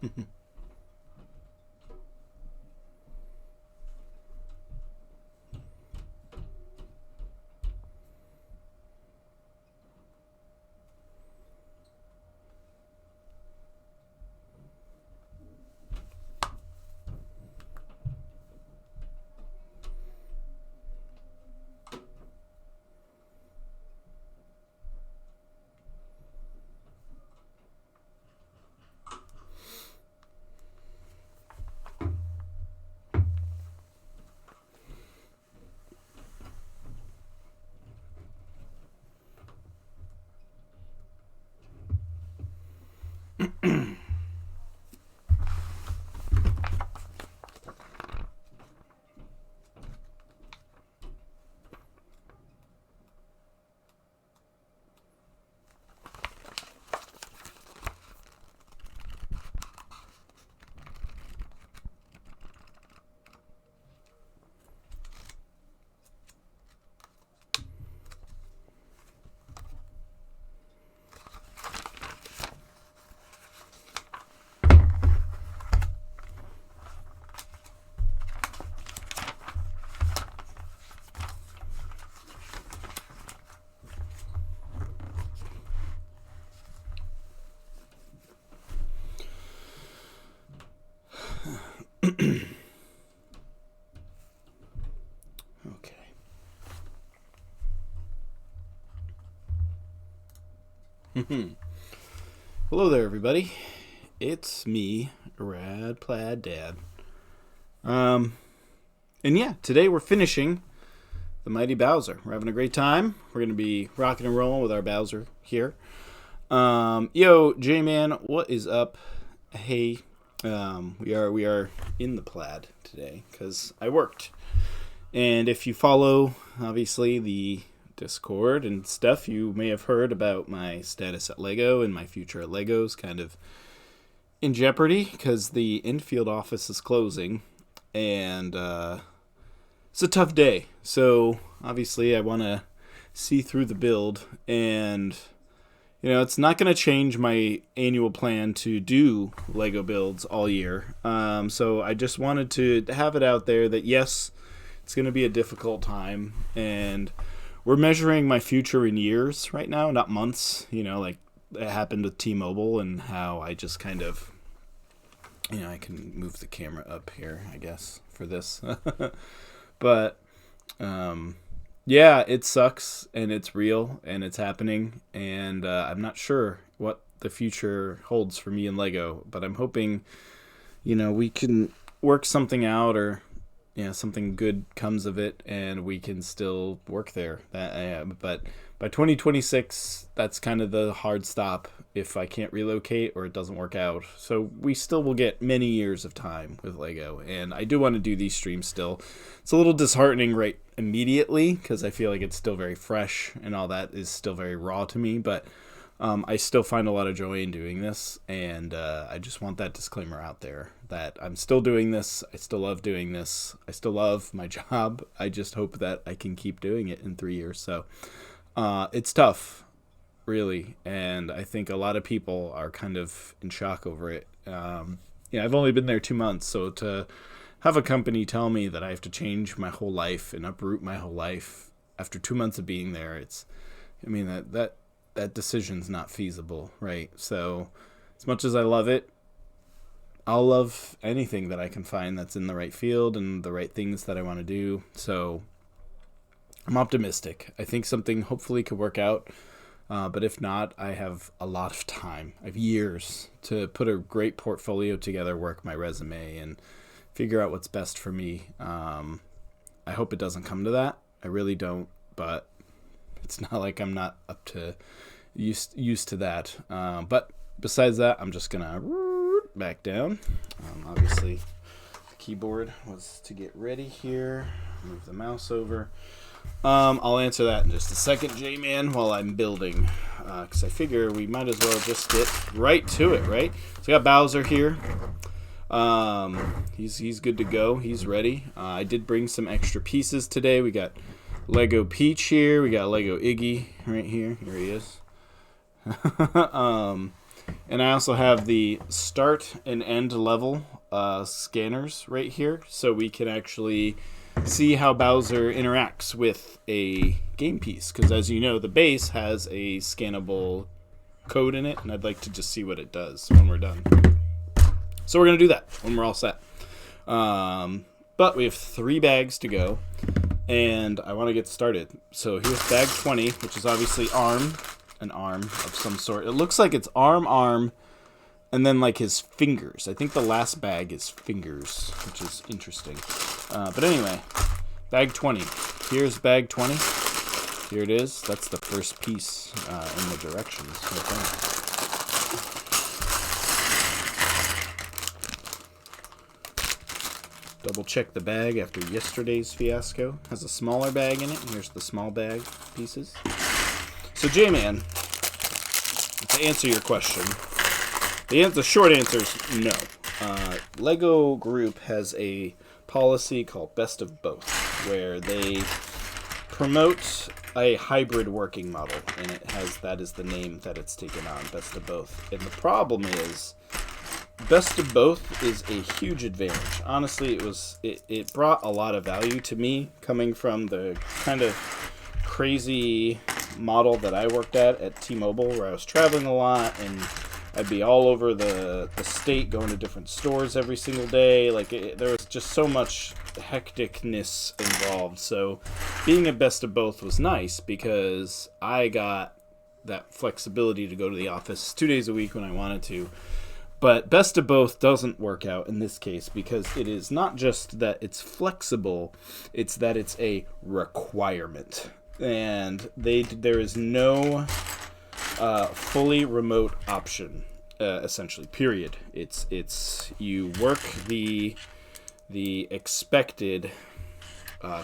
Okay. Hello there, everybody. It's me, Rad Plaid Dad. And yeah, today we're finishing the Mighty Bowser. We're having a great time. We're gonna be rocking and rolling with our Bowser here. Yo, J-Man, what is up? Hey, we are in the plaid today because I worked. And if you follow, obviously, the Discord and stuff, you may have heard about my status at LEGO and my future at LEGO's kind of in jeopardy because the infield office is closing. And it's a tough day. So, obviously, I want to see through the build. And, you know, it's not going to change my annual plan to do LEGO builds all year. So, I just wanted to have it out there that, yes, it's going to be a difficult time, and we're measuring my future in years right now, not months, you know, like it happened with T-Mobile and how I just kind of, you know, I can move the camera up here, I guess, for this. But, yeah, it sucks, and it's real, and it's happening, and I'm not sure what the future holds for me and LEGO, but I'm hoping, you know, we can work something out, or something good comes of it, and we can still work there. But by 2026, that's kind of the hard stop if I can't relocate or it doesn't work out. So we still will get many years of time with LEGO, and I do want to do these streams still. It's a little disheartening right immediately because I feel like it's still very fresh and all that is still very raw to me, but I still find a lot of joy in doing this, and I just want that disclaimer out there that I'm still doing this. I still love doing this. I still love my job. I just hope that I can keep doing it in 3 years. So it's tough, really, and I think a lot of people are kind of in shock over it. I've only been there 2 months, so to have a company tell me that I have to change my whole life and uproot my whole life after 2 months of being there, that decision's not feasible, right? So as much as I love it, I'll love anything that I can find that's in the right field and the right things that I want to do. So I'm optimistic. I think something hopefully could work out. But if not, I have a lot of time. I have years to put a great portfolio together, work my resume, and figure out what's best for me. I hope it doesn't come to that. I really don't, but it's not like I'm not up to used to that. But besides that, I'm just going to back down. Obviously, the keyboard was to get ready here. Move the mouse over. I'll answer that in just a second, J-Man, while I'm building. Because I figure we might as well just get right to it, right? So I got Bowser here. He's good to go. He's ready. I did bring some extra pieces today. We got Lego Peach here. We got Lego Iggy right here. Here he is. And I also have the start and end level scanners right here, so we can actually see how Bowser interacts with a game piece. Because as you know, the base has a scannable code in it, and I'd like to just see what it does when we're done. So we're going to do that when we're all set. But we have 3 bags to go, and I want to get started. So here's bag 20, which is obviously an arm of some sort. It looks like it's arm, and then like his fingers. I think the last bag is fingers, which is interesting. But anyway, bag 20. Here's bag 20. Here it is. That's the first piece in the directions. Okay. Double check the bag after yesterday's fiasco. Has a smaller bag in it. Here's the small bag pieces. So J-Man, to answer your question, the short answer is no. Lego Group has a policy called Best of Both, where they promote a hybrid working model, and that is the name that it's taken on, Best of Both. And the problem is, Best of Both is a huge advantage. Honestly, it brought a lot of value to me, coming from the kind of crazy model that I worked at T-Mobile, where I was traveling a lot, and I'd be all over the state, going to different stores every single day. There was just so much hecticness involved. So being a Best of Both was nice, because I got that flexibility to go to the office 2 days a week when I wanted to. But Best of Both doesn't work out in this case, because it is not just that it's flexible, it's that it's a requirement. And there is no fully remote option, essentially, period. It's you work the expected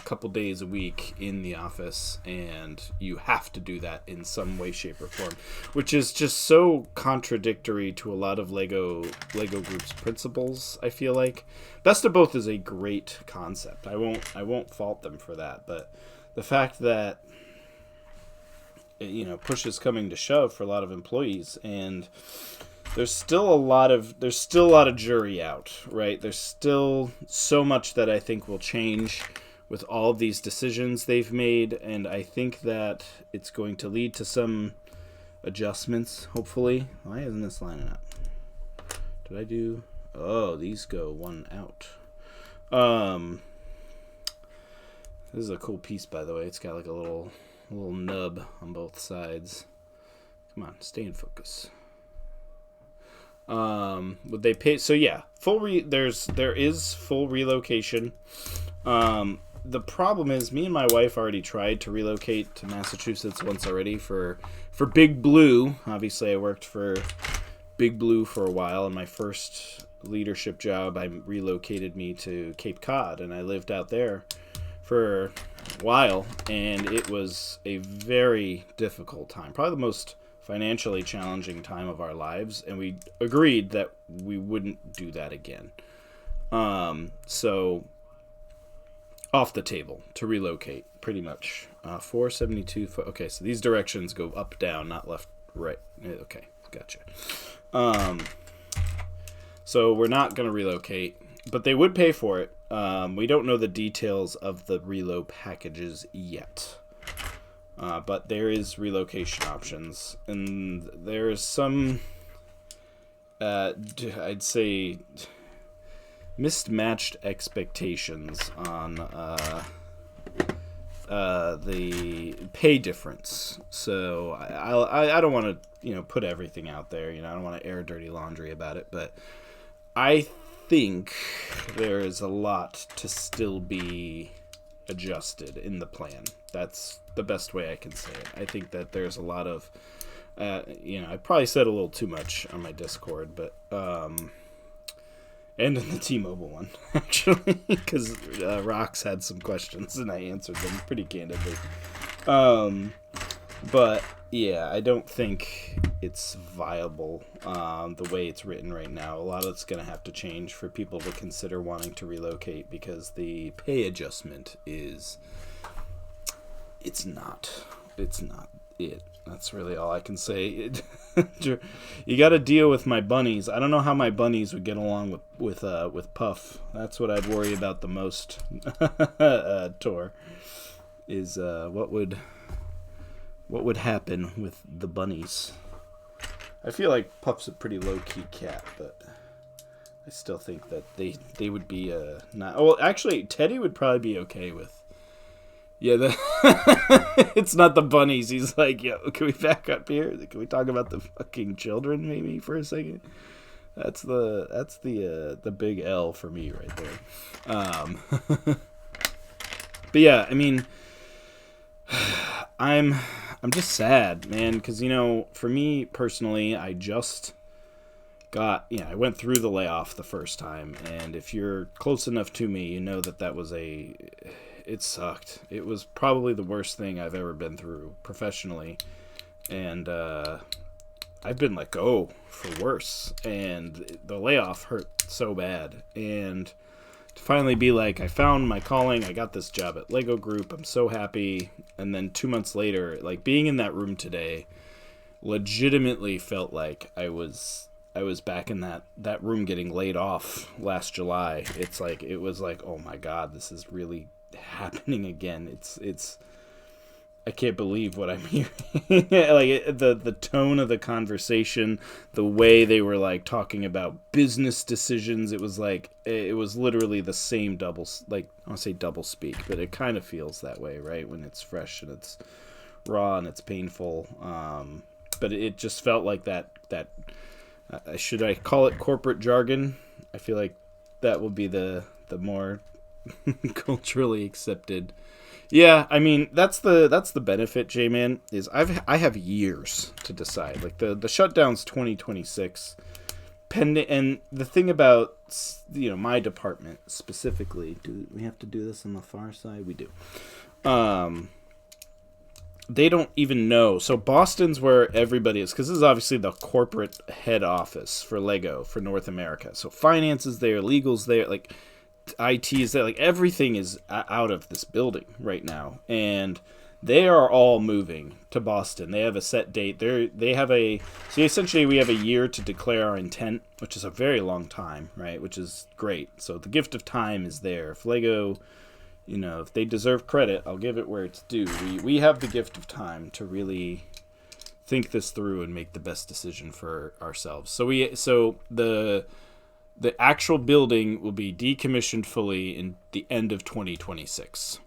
couple days a week in the office, and you have to do that in some way, shape, or form, which is just so contradictory to a lot of Lego Group's principles. I feel like Best of Both is a great concept. I won't fault them for that, but the fact that push is coming to shove for a lot of employees, and there's still a lot of jury out, right? There's still so much that I think will change with all of these decisions they've made, and I think that it's going to lead to some adjustments, hopefully. Why isn't this lining up? Did I do... Oh, these go one out. This is a cool piece, by the way. It's got like a little nub on both sides. Come on, stay in focus. Would they pay? So yeah, there is full relocation. The problem is, me and my wife already tried to relocate to Massachusetts once already for Big Blue. Obviously, I worked for Big Blue for a while, and my first leadership job, I relocated me to Cape Cod, and I lived out there for a while, and it was a very difficult time, probably the most financially challenging time of our lives, and we agreed that we wouldn't do that again. So off the table to relocate, pretty much. 472 foot. Okay, so these directions go up, down, not left, right. Okay, gotcha. So we're not going to relocate, but they would pay for it. We don't know the details of the relo packages yet. But there is relocation options, and there's some, I'd say, mismatched expectations on the pay difference. So I don't want to put everything out there. I don't want to air dirty laundry about it, but I think there is a lot to still be adjusted in the plan. That's the best way I can say it. I think that there's a lot of, I probably said a little too much on my Discord, but, and in the T-Mobile one, actually, because Rox had some questions and I answered them pretty candidly. But yeah, I don't think it's viable the way it's written right now. A lot of it's going to have to change for people to consider wanting to relocate, because the pay adjustment it's not it's not it. That's really all I can say. You got to deal with my bunnies. I don't know how my bunnies would get along with Puff. That's what I'd worry about the most. Tor is what would happen with the bunnies. I feel like Puff's a pretty low key cat, but I still think that they would be not. Well, actually, Teddy would probably be okay with. Yeah, it's not the bunnies. He's like, yo, can we back up here? Can we talk about the fucking children maybe for a second? That's the big L for me right there. But yeah, I mean, I'm just sad, man, because for me personally, I just I went through the layoff the first time, and if you're close enough to me, you know that was it sucked. It was probably the worst thing I've ever been through professionally. And I've been let go for worse. And the layoff hurt so bad. And to finally be like, I found my calling. I got this job at Lego Group. I'm so happy. And then 2 months later, like being in that room today legitimately felt like I was back in that room getting laid off last July. It was like, oh my God, this is really happening again. It's I can't believe what I'm hearing. Like the tone of the conversation, the way they were like talking about business decisions, it was literally the same I want to say double speak, but it kind of feels that way, right? When it's fresh and it's raw and it's painful. But it just felt like that should I call it corporate jargon? I feel like that will be the more culturally accepted. Yeah, I mean that's the benefit, J-Man, is I have years to decide. Like the shutdown's 2026 pending, and the thing about my department specifically, do we have to do this on the far side? We do. They don't even know. So Boston's where everybody is, because this is obviously the corporate head office for Lego for North America. So finance is there, legal's there, like IT is there, like everything is out of this building right now, and they are all moving to Boston. They have a set date. So essentially we have a year to declare our intent, which is a very long time, right? Which is great. So the gift of time is there. If Lego, if they deserve credit, I'll give it where it's due. We have the gift of time to really think this through and make the best decision for ourselves. So the actual building will be decommissioned fully in the end of 2026.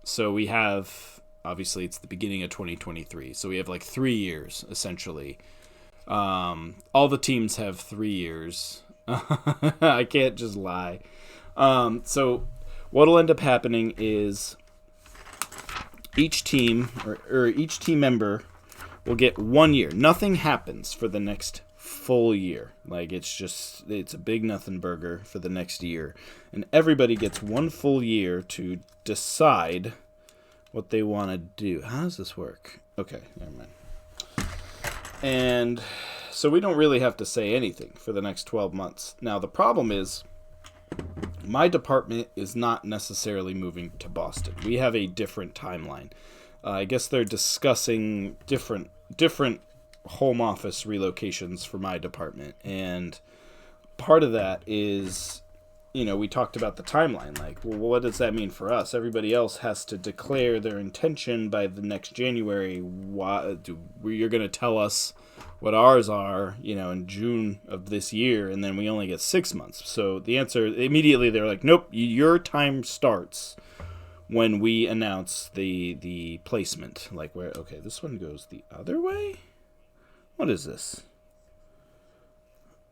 So we have, obviously it's the beginning of 2023. So we have like 3 years, essentially. All the teams have 3 years. I can't just lie. So what'll end up happening is each team or each team member will get 1 year. Nothing happens for the next full year. Like it's a big nothing burger for the next year, and everybody gets 1 full year to decide what they want to do. How does this work? Okay, never mind. And so we don't really have to say anything for the next 12 months. Now the problem is my department is not necessarily moving to Boston. We have a different timeline. I guess they're discussing different home office relocations for my department, and part of that is we talked about the timeline, like, well, what does that mean for us? Everybody else has to declare their intention by the next January. You're going to tell us what ours are in June of this year, and then we only get 6 months. So the answer immediately, they're like, nope, your time starts when we announce the placement. Like, where, okay, this one goes the other way. What is this?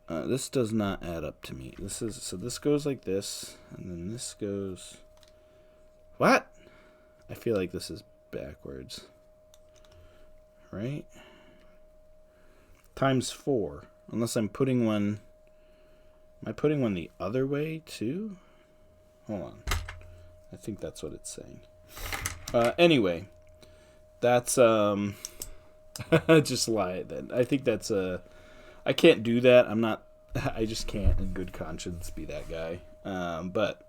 This does not add up to me. This goes like this, and then this goes... What? I feel like this is backwards. Right? Times 4. Unless I'm putting one... Am I putting one the other way, too? Hold on. I think that's what it's saying. Anyway. That's, just lie then. I think that's I can't do that. I just can't in good conscience be that guy. But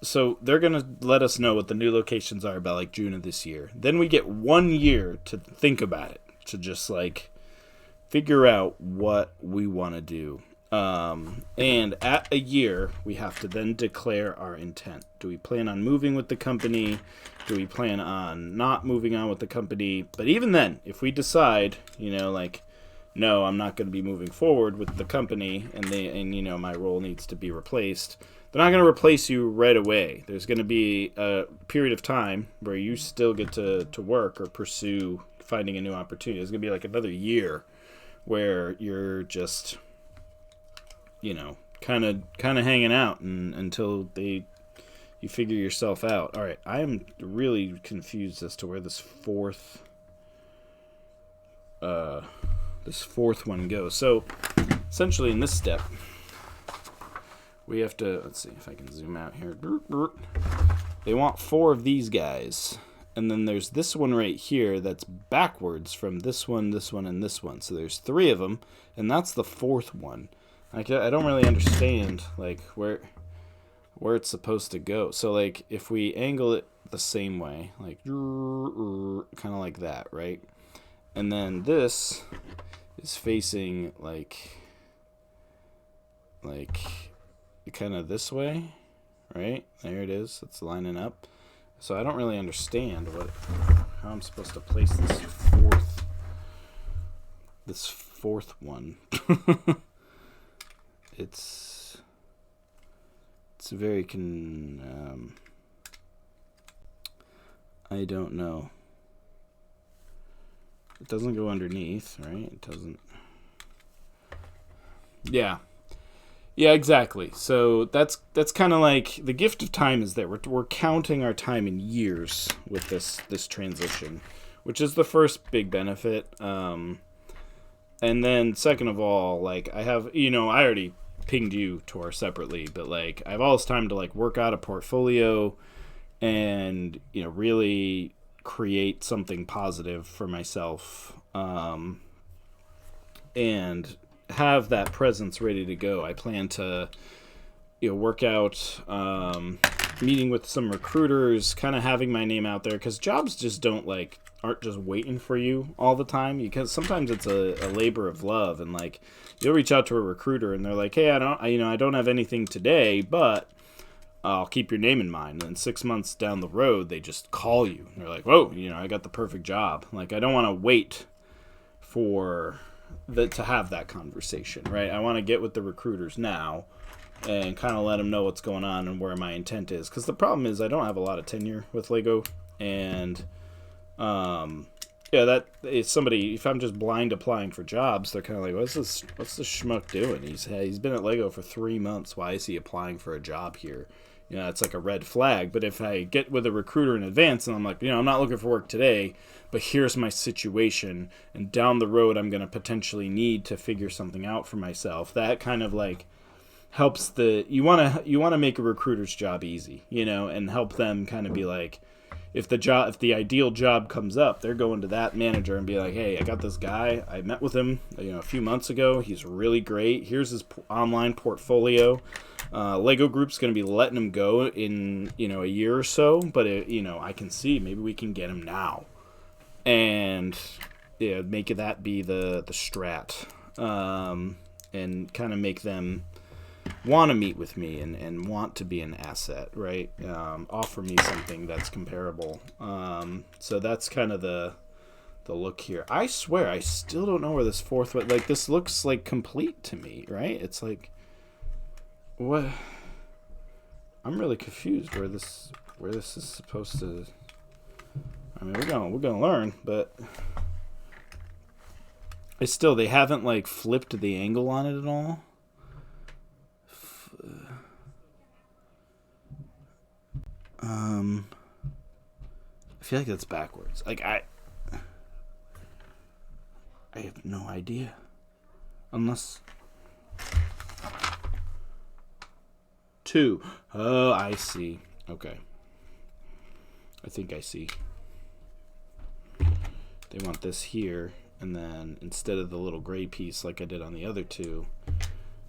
so they're going to let us know what the new locations are by like June of this year. Then we get 1 year to think about it, to just like figure out what we want to do. And at a year, we have to then declare our intent. Do we plan on moving with the company? Do we plan on not moving on with the company? But even then, if we decide, like, no, I'm not going to be moving forward with the company, and my role needs to be replaced, they're not going to replace you right away. There's going to be a period of time where you still get to work or pursue finding a new opportunity. It's going to be like another year where you're just, kind of hanging out until you figure yourself out. All right, I am really confused as to where this fourth one goes. So essentially in this step, we have to, let's see if I can zoom out here. They want 4 of these guys. And then there's this one right here that's backwards from this one, and this one. So there's 3 of them, and that's the 4th one. I don't really understand like where it's supposed to go. So like if we angle it the same way, like kind of like that, right? And then this is facing like kind of this way, right? There it is. It's lining up. So I don't really understand how I'm supposed to place this fourth one. It's very I don't know. It doesn't go underneath, right? It doesn't. Yeah. Yeah, exactly. So that's kind of like the gift of time is that we're counting our time in years with this transition, which is the first big benefit. And then second of all, like I have, I already pinged you, Tor, separately, but like I have all this time to like work out a portfolio and really create something positive for myself, and have that presence ready to go. I plan to work out, meeting with some recruiters, kind of having my name out there, because jobs just aren't just waiting for you all the time, because sometimes it's a labor of love, and like you'll reach out to a recruiter and they're like, hey, I don't have anything today, but I'll keep your name in mind. And then 6 months down the road, they just call you. And they're like, whoa, I got the perfect job. Like, I don't want to wait to have that conversation, right? I want to get with the recruiters now and kind of let them know what's going on and where my intent is. Because the problem is I don't have a lot of tenure with Lego. And, that is somebody, if I'm just blind applying for jobs, they're kind of like, what's this schmuck doing? He's been at Lego for 3 months. Why is he applying for a job here? It's like a red flag. But if I get with a recruiter in advance and I'm like, I'm not looking for work today, but here's my situation, and down the road I'm going to potentially need to figure something out for myself, that kind of like helps you want to make a recruiter's job easy, and help them kind of be like, if the ideal job comes up, they're going to that manager and be like, hey, I got this guy. I met with him, a few months ago. He's really great. Here's his online portfolio. Lego Group's going to be letting him go in, a year or so, but I can see maybe we can get him now, and make that be the strat, and kind of make them want to meet with me and want to be an asset, right? Offer me something that's comparable. So that's kind of the look here. I swear, I still don't know where this fourth one, like this looks like complete to me, right? It's like, what? I'm really confused where this is supposed to. I mean, we're gonna learn, but they haven't like flipped the angle on it at all. I feel like that's backwards. Like I have no idea. Unless 2. Oh, I see. Okay. I think I see. They want this here, and then instead of the little gray piece like I did on the other 2,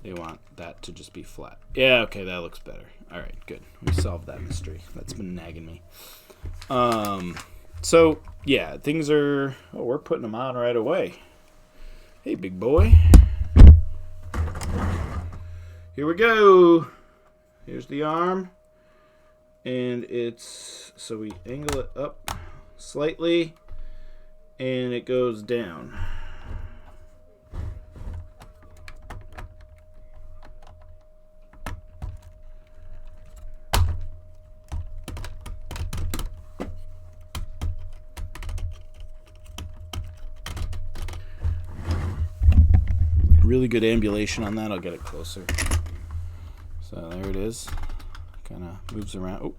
They want that to just be flat. Yeah, okay, that looks better. All right, good. We solved that mystery. That's been nagging me. So, yeah, things are... Oh, we're putting them on right away. Hey, big boy. Here we go. Here's the arm. And it's... So we angle it up slightly. And it goes down. Really good ambulation on that. I'll get it closer. So there it is. Kind of moves around. Oh.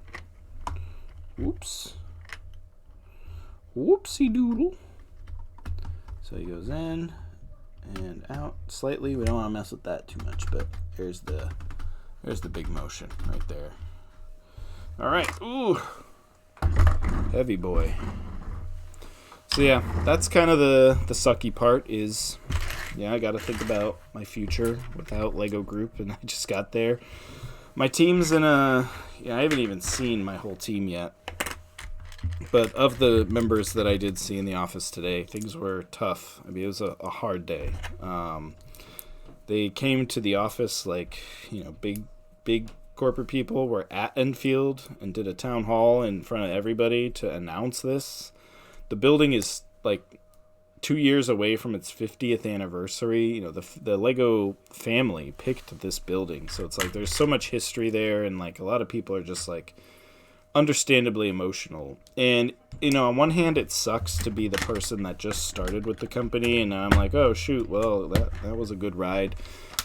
Whoops. Whoopsie doodle. So he goes in and out slightly. We don't want to mess with that too much, but there's the big motion right there. All right. Ooh. Heavy boy. So yeah, that's kind of the sucky part is... Yeah, I got to think about my future without Lego Group, and I just got there. My team's in a... Yeah, I haven't even seen my whole team yet. But of the members that I did see in the office today, things were tough. I mean, it was a hard day. They came to the office like, big corporate people were at Enfield and did a town hall in front of everybody to announce this. The building is like 2 years away from its 50th anniversary. The Lego family picked this building, so it's like there's so much history there, and like a lot of people are just like understandably emotional. And on one hand, it sucks to be the person that just started with the company, and I'm like, oh shoot, well that was a good ride.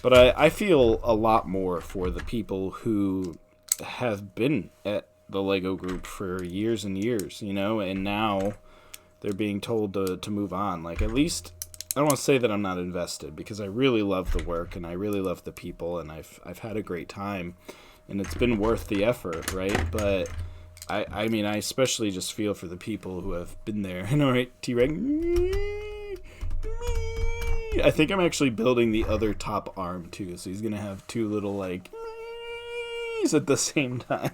But I feel a lot more for the people who have been at the Lego Group for years and years, and now they're being told to move on. Like, at least, I don't want to say that I'm not invested, because I really love the work, and I really love the people, and I've had a great time, and it's been worth the effort, right? But, I mean, I especially just feel for the people who have been there. And all right, T-Reg. I think I'm actually building the other top arm, too, so he's going to have two little, like, at the same time.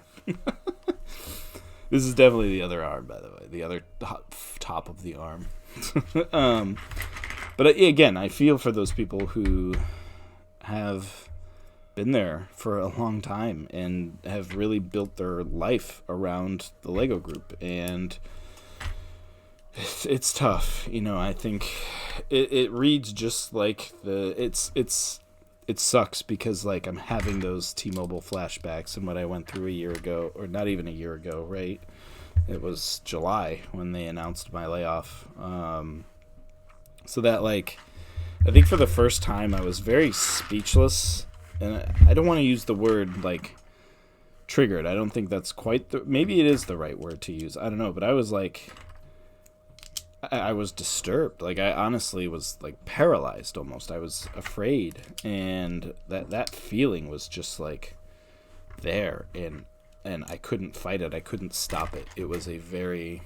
This is definitely the other arm, by the way. The other top of the arm. But again, I feel for those people who have been there for a long time and have really built their life around the Lego Group. And it's tough. I think it reads just like it sucks because, like, I'm having those T-Mobile flashbacks and what I went through a year ago, or not even a year ago, right? It was July when they announced my layoff. So that, like, I think for the first time I was very speechless. And I don't want to use the word, like, triggered. I don't think that's quite maybe it is the right word to use. I don't know. But I was, like... I was disturbed. Like, I honestly was like paralyzed almost. I was afraid, and that feeling was just like there, and I couldn't fight it. I couldn't stop it. It was a very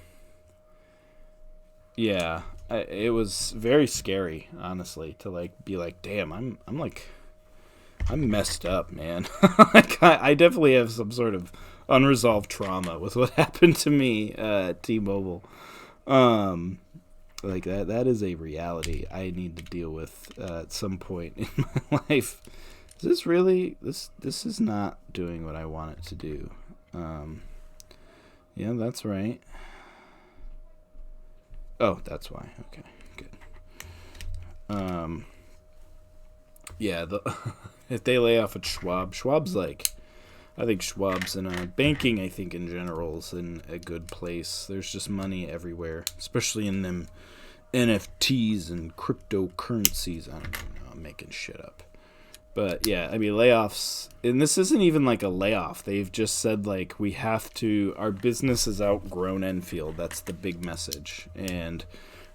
it was very scary, honestly, to like be like, damn, I'm messed up, man. Like, I definitely have some sort of unresolved trauma with what happened to me at T-Mobile. Like that is a reality I need to deal with at some point in my life. Is this really this is not doing what I want it to do. Yeah, that's right. Oh, that's why. Okay, good. Yeah, if they lay off at Schwab's like, I think Schwab's in banking, I think in general, is in a good place. There's just money everywhere, especially in them NFTs and cryptocurrencies. I don't even know. I'm making shit up. But yeah, I mean, layoffs, and this isn't even like a layoff. They've just said, like, we have to, our business has outgrown Enfield. That's the big message. And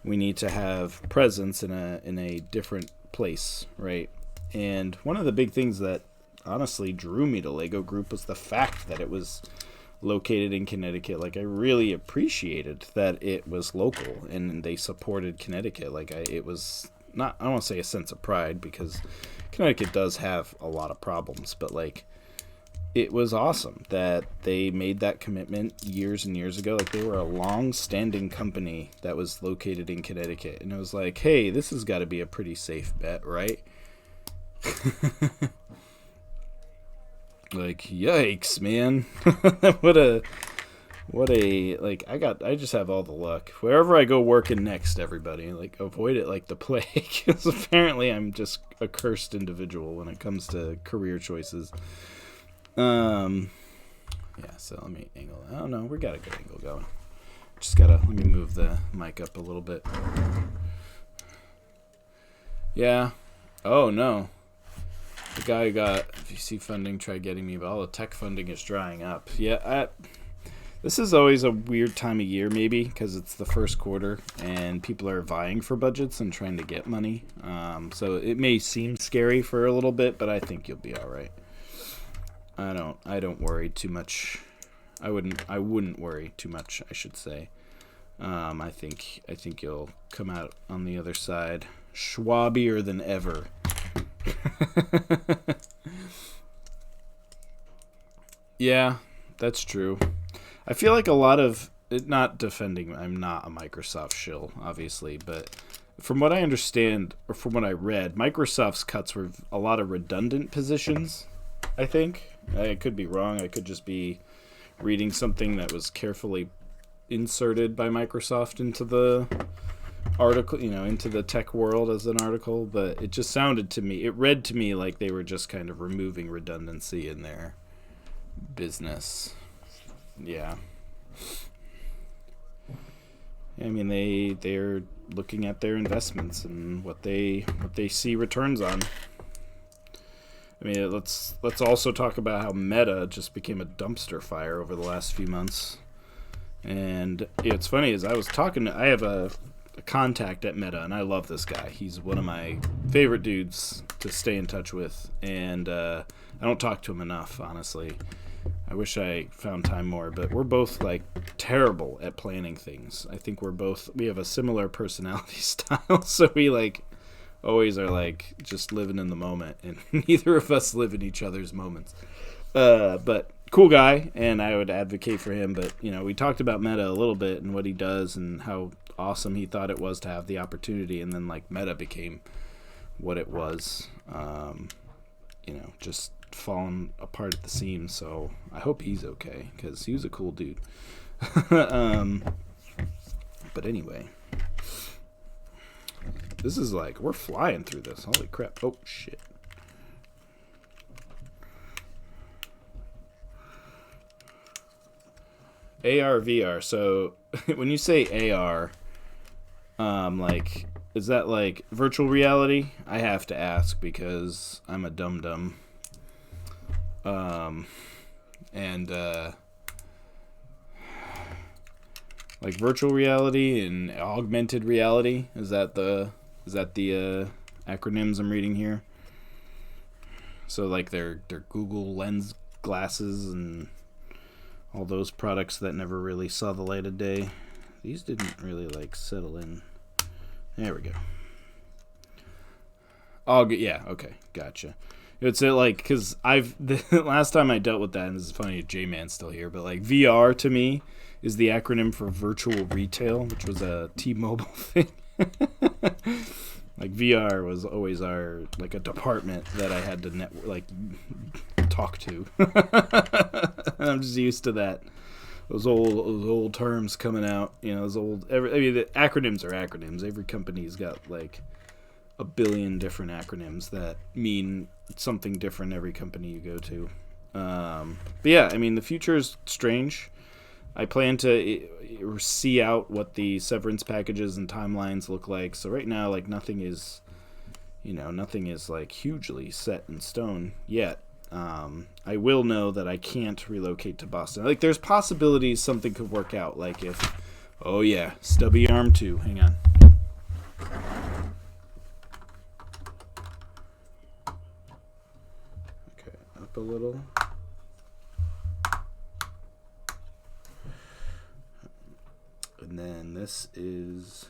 we need to have presence in a different place, right? And one of the big things that honestly drew me to Lego Group was the fact that it was located in Connecticut. Like, I really appreciated that it was local and they supported Connecticut. Like, it was not, I don't want to say a sense of pride, because Connecticut does have a lot of problems, but like, it was awesome that they made that commitment years and years ago. Like, they were a long-standing company that was located in Connecticut, and it was like, hey, this has got to be a pretty safe bet, right? Like, yikes, man. what a like, I just have all the luck. Wherever I go working next, everybody, like, avoid it like the plague, because apparently I'm just a cursed individual when it comes to career choices. Yeah, so let me angle. I don't know, we got a good angle going. Just gotta, let me move the mic up a little bit. Yeah. Oh, no. The guy who got VC funding tried getting me, but all the tech funding is drying up. Yeah, this is always a weird time of year, maybe, because it's the first quarter, and people are vying for budgets and trying to get money. So it may seem scary for a little bit, but I think you'll be all right. I don't worry too much. I wouldn't worry too much, I should say. I think you'll come out on the other side schwabier than ever. Yeah, that's true. I feel like a lot of it, not defending, I'm not a Microsoft shill, obviously, but from what I understand, or from what I read, Microsoft's cuts were a lot of redundant positions, I think. I could be wrong. I could just be reading something that was carefully inserted by Microsoft into the article, into the tech world as an article, but it just sounded to me, it read to me like they were just kind of removing redundancy in their business. Yeah. I mean, they're looking at their investments and what they see returns on. I mean, let's also talk about how Meta just became a dumpster fire over the last few months. And it's funny, as I was talking, I have a contact at Meta, and I love this guy. He's one of my favorite dudes to stay in touch with, and I don't talk to him enough, honestly. I wish I found time more, but we're both like terrible at planning things. I think we have a similar personality style, so we like always are like just living in the moment, and neither of us live in each other's moments. But cool guy, and I would advocate for him. But we talked about Meta a little bit and what he does and how awesome he thought it was to have the opportunity, and then like Meta became what it was. Just falling apart at the seams. So I hope he's okay, because he was a cool dude. But anyway, this is like, we're flying through this. Holy crap. Oh, shit. AR, VR. So when you say AR, like, is that like virtual reality? I have to ask because I'm a dum-dum. And like virtual reality and augmented reality, is that the acronyms I'm reading here? So like their Google Lens glasses and all those products that never really saw the light of day. These didn't really like settle in. There we go. Yeah, okay, gotcha. It's like, because the last time I dealt with that, and this is funny, J-Man's still here, but like VR to me is the acronym for virtual retail, which was a T-Mobile thing. Like VR was always a department that I had to talk to. And I'm just used to that. Those old terms coming out, the acronyms are acronyms. Every company's got like a billion different acronyms that mean something different every company you go to. But yeah, I mean, the future is strange. I plan to see out what the severance packages and timelines look like. So right now, like, nothing is like hugely set in stone yet. I will know that I can't relocate to Boston. Like, there's possibilities something could work out. Like if, oh yeah, stubby arm 2. Hang on. Okay, up a little. And then this is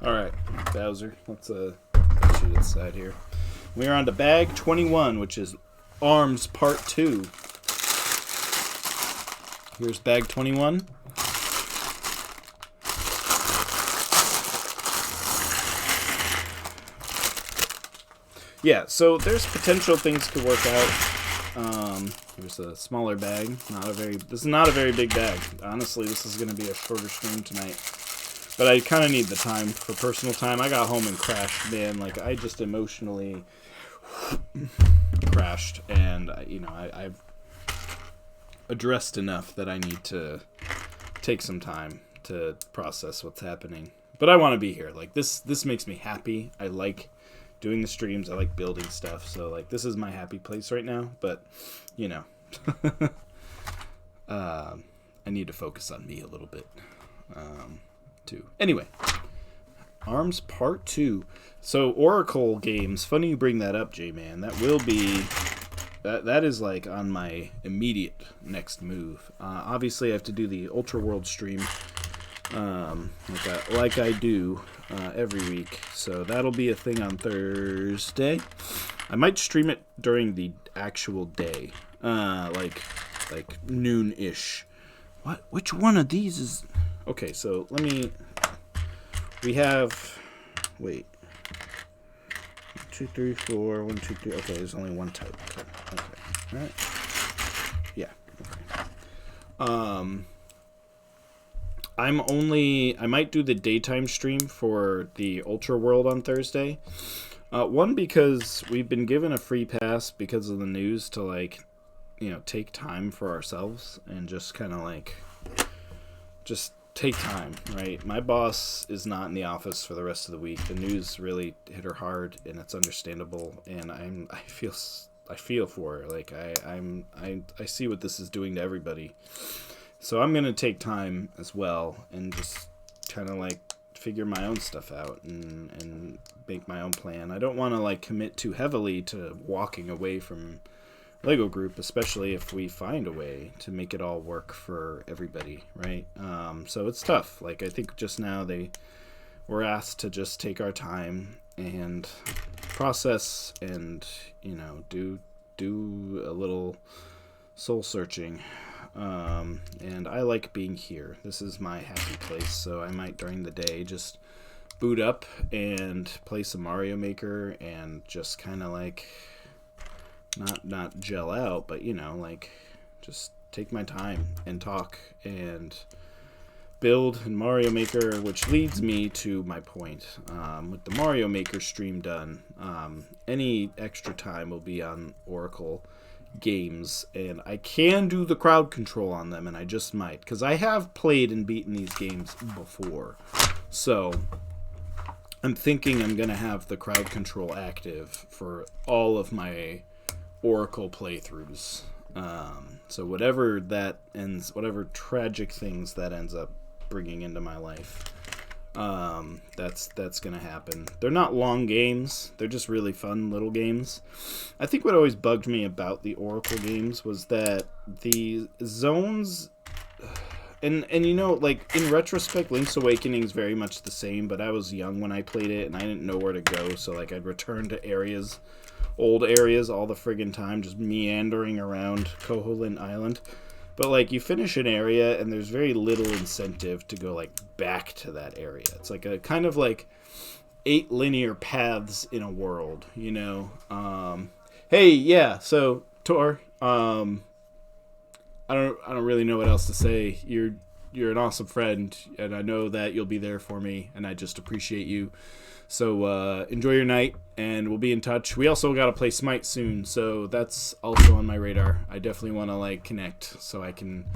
Alright, Bowser, let's shoot it aside here. We're on to bag 21, which is Arms Part 2. Here's bag 21. Yeah, so there's potential things to work out. Here's a smaller bag. This is not a very big bag. Honestly, this is going to be a shorter stream tonight. But I kind of need the time for personal time. I got home and crashed, man. Like, I just emotionally crashed. And, I've addressed enough that I need to take some time to process what's happening. But I want to be here. Like, this makes me happy. I like doing the streams. I like building stuff. So, like, this is my happy place right now. But, I need to focus on me a little bit. Too. Anyway, Arms Part 2. So, Oracle games. Funny you bring that up, J-Man. That will be... That is, like, on my immediate next move. Obviously, I have to do the Ultra World stream. Like I do every week. So that'll be a thing on Thursday. I might stream it during the actual day, like noon-ish. What? Which one of these is? Okay, so let me. We have. Wait. 1, 2, 3, 4. 1, 2, 3. Okay, there's only one type. Okay. All right. Yeah. Okay. I might do the daytime stream for the Ultra World on Thursday. One, because we've been given a free pass because of the news to, take time for ourselves and just kind of, just take time, right? My boss is not in the office for the rest of the week. The news really hit her hard, and it's understandable, and I feel for her. I see what this is doing to everybody. So I'm going to take time as well and just kind of figure my own stuff out and make my own plan. I don't want to commit too heavily to walking away from Lego Group, especially if we find a way to make it all work for everybody, right? So it's tough. I think just now we're asked to just take our time and process and, do a little soul searching. And I like being here. This is my happy place, so I might during the day just boot up and play some Mario Maker and just kind of not gel out, but just take my time and talk and build in Mario Maker, which leads me to my point. With the Mario Maker stream done, any extra time will be on Oracle games, and I can do the crowd control on them, and I just might, because I have played and beaten these games before. So I'm thinking I'm going to have the crowd control active for all of my Oracle playthroughs. So whatever tragic things that ends up bringing into my life, that's gonna happen. They're not long games. They're just really fun little games. I think what always bugged me about the Oracle games was that the zones, and in retrospect, Link's Awakening is very much the same, but I was young when I played it, and I didn't know where to go, so I'd return to old areas all the friggin' time, just meandering around Koholint Island. But, you finish an area, and there's very little incentive to go, back to that area. It's a kind of, 8 linear paths in a world, Hey, yeah, so, Tor, I don't really know what else to say. You're an awesome friend, and I know that you'll be there for me, and I just appreciate you. So enjoy your night, and we'll be in touch. We also got to play Smite soon, so that's also on my radar. I definitely want to connect so I can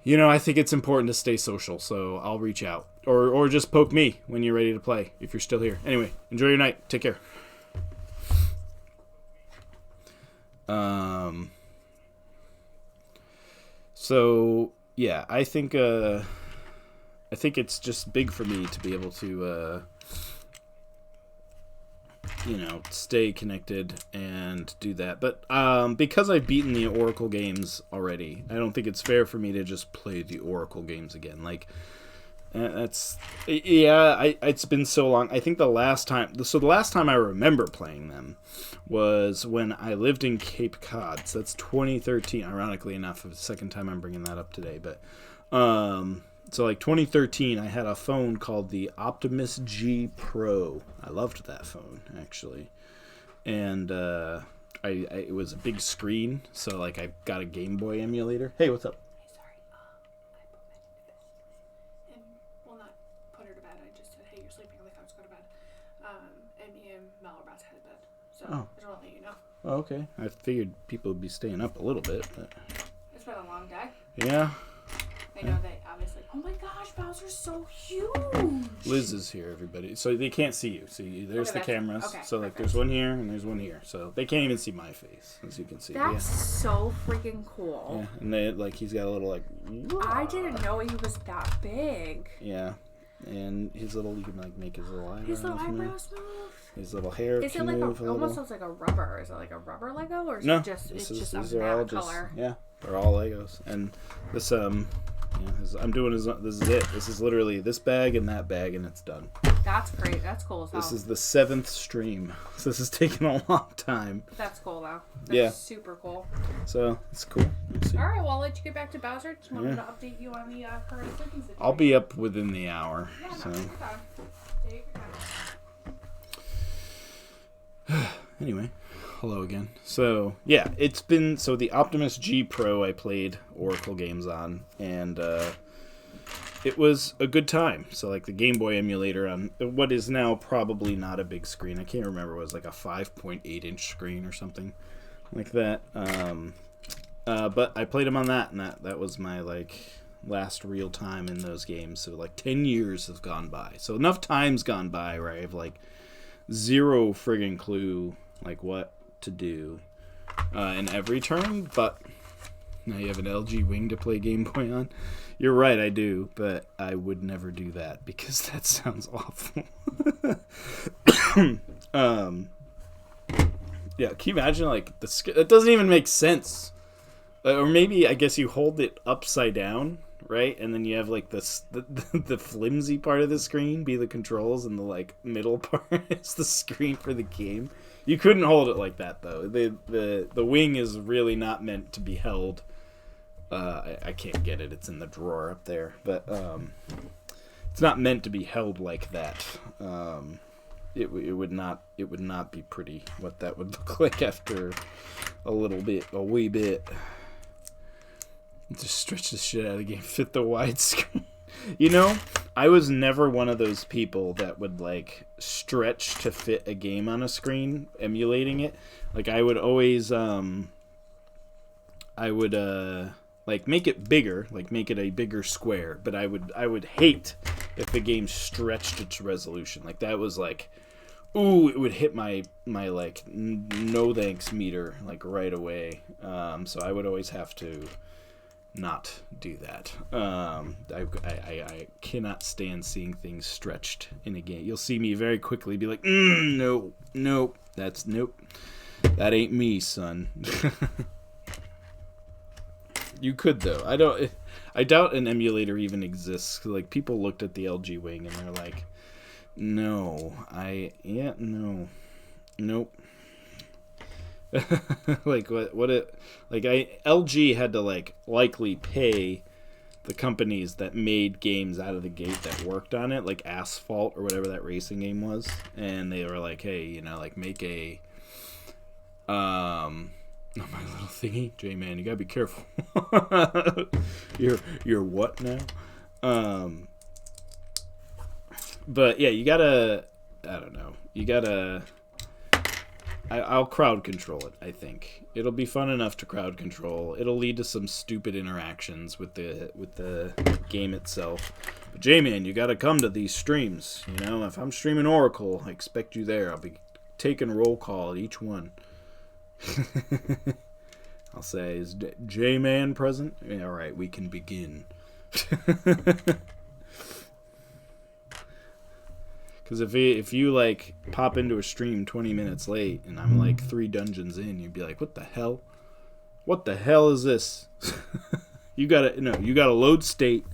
You know, I think it's important to stay social, so I'll reach out. Or just poke me when you're ready to play, if you're still here. Anyway, enjoy your night. Take care. So, yeah, I think it's just big for me to be able to, stay connected and do that. But because I've beaten the Oracle games already, I don't think it's fair for me to just play the Oracle games again. Like, it's been so long. I think the last time I remember playing them was when I lived in Cape Cod. So that's 2013. Ironically enough, the second time I'm bringing that up today. But so like 2013, I had a phone called the Optimus G Pro. I loved that phone actually, and it was a big screen. So like I got a Game Boy emulator. Hey, what's up? Oh. I just want to let you know. Oh, okay. I figured people would be staying up a little bit, but... It's been a long day. Yeah. I know they obviously... Oh my gosh, Bowser's so huge! Liz is here, everybody. So they can't see you. See, there's the cameras. Okay, so, like, there's one here and there's one here. So they can't even see my face, as you can see. That's so freaking cool. Yeah, and they, like, he's got a little, like... I didn't know he was that big. Yeah. And his little... You can, like, make his little eyebrows move. His little hair. Is it like almost looks like a rubber? Is it like a rubber Lego, or is it just a matte color? Yeah, they're all Legos. And this I'm doing this is it. This is literally this bag and that bag, and it's done. That's great. That's cool as hell. This is the 7th stream, so this has taken a long time. That's cool though. That's super cool. So it's cool. All right, well, I'll let you get back to Bowser. Just wanted to update you on the current sleeping situation. I'll be up within the hour. Yeah, so. Take your time. Anyway, hello again. So, yeah, it's been... So, the Optimus G Pro I played Oracle games on, and it was a good time. So, like, the Game Boy emulator on what is now probably not a big screen. I can't remember. It was like a 5.8-inch screen or something like that. But I played them on that, and that was my, like, last real time in those games. So, like, 10 years have gone by. So, enough time's gone by where I have, like... zero friggin' clue like what to do in every turn, but now you have an LG Wing to play Game Boy on. You're right, I do, but I would never do that because that sounds awful. Yeah, can you imagine like it doesn't even make sense. Or maybe I guess you hold it upside down, right? And then you have like this the flimsy part of the screen be the controls, and the like middle part is the screen for the game. You couldn't hold it like that though. The Wing is really not meant to be held. I can't get it. It's in the drawer up there, but it's not meant to be held like that. It would not be pretty what that would look like after a wee bit. Just stretch the shit out of the game, fit the widescreen. You know, I was never one of those people that would like stretch to fit a game on a screen, emulating it. Like I would always, like make it bigger, like make it a bigger square. But I would hate if the game stretched its resolution. Like that was like, ooh, it would hit my like no thanks meter like right away. So I would always have to not do that. I cannot stand seeing things stretched in a game. You'll see me very quickly be like, nope, that ain't me, son. You could though. I doubt an emulator even exists. Like people looked at the LG Wing and they're like, nope. Like LG had to like likely pay the companies that made games out of the gate that worked on it, like Asphalt or whatever that racing game was, and they were like, hey, you know, like make a my little thingy, J-Man, you gotta be careful. You're what now? But yeah, you gotta, I don't know, you gotta I'll crowd control it, I think. It'll be fun enough to crowd control. It'll lead to some stupid interactions with the game itself. But J-Man, you gotta come to these streams. You know, if I'm streaming Oracle, I expect you there. I'll be taking roll call at each one. I'll say, is J-Man present? Yeah, alright, we can begin. Because if you, like, pop into a stream 20 minutes late and I'm, like, 3 dungeons in, you'd be like, what the hell? What the hell is this? You gotta load state,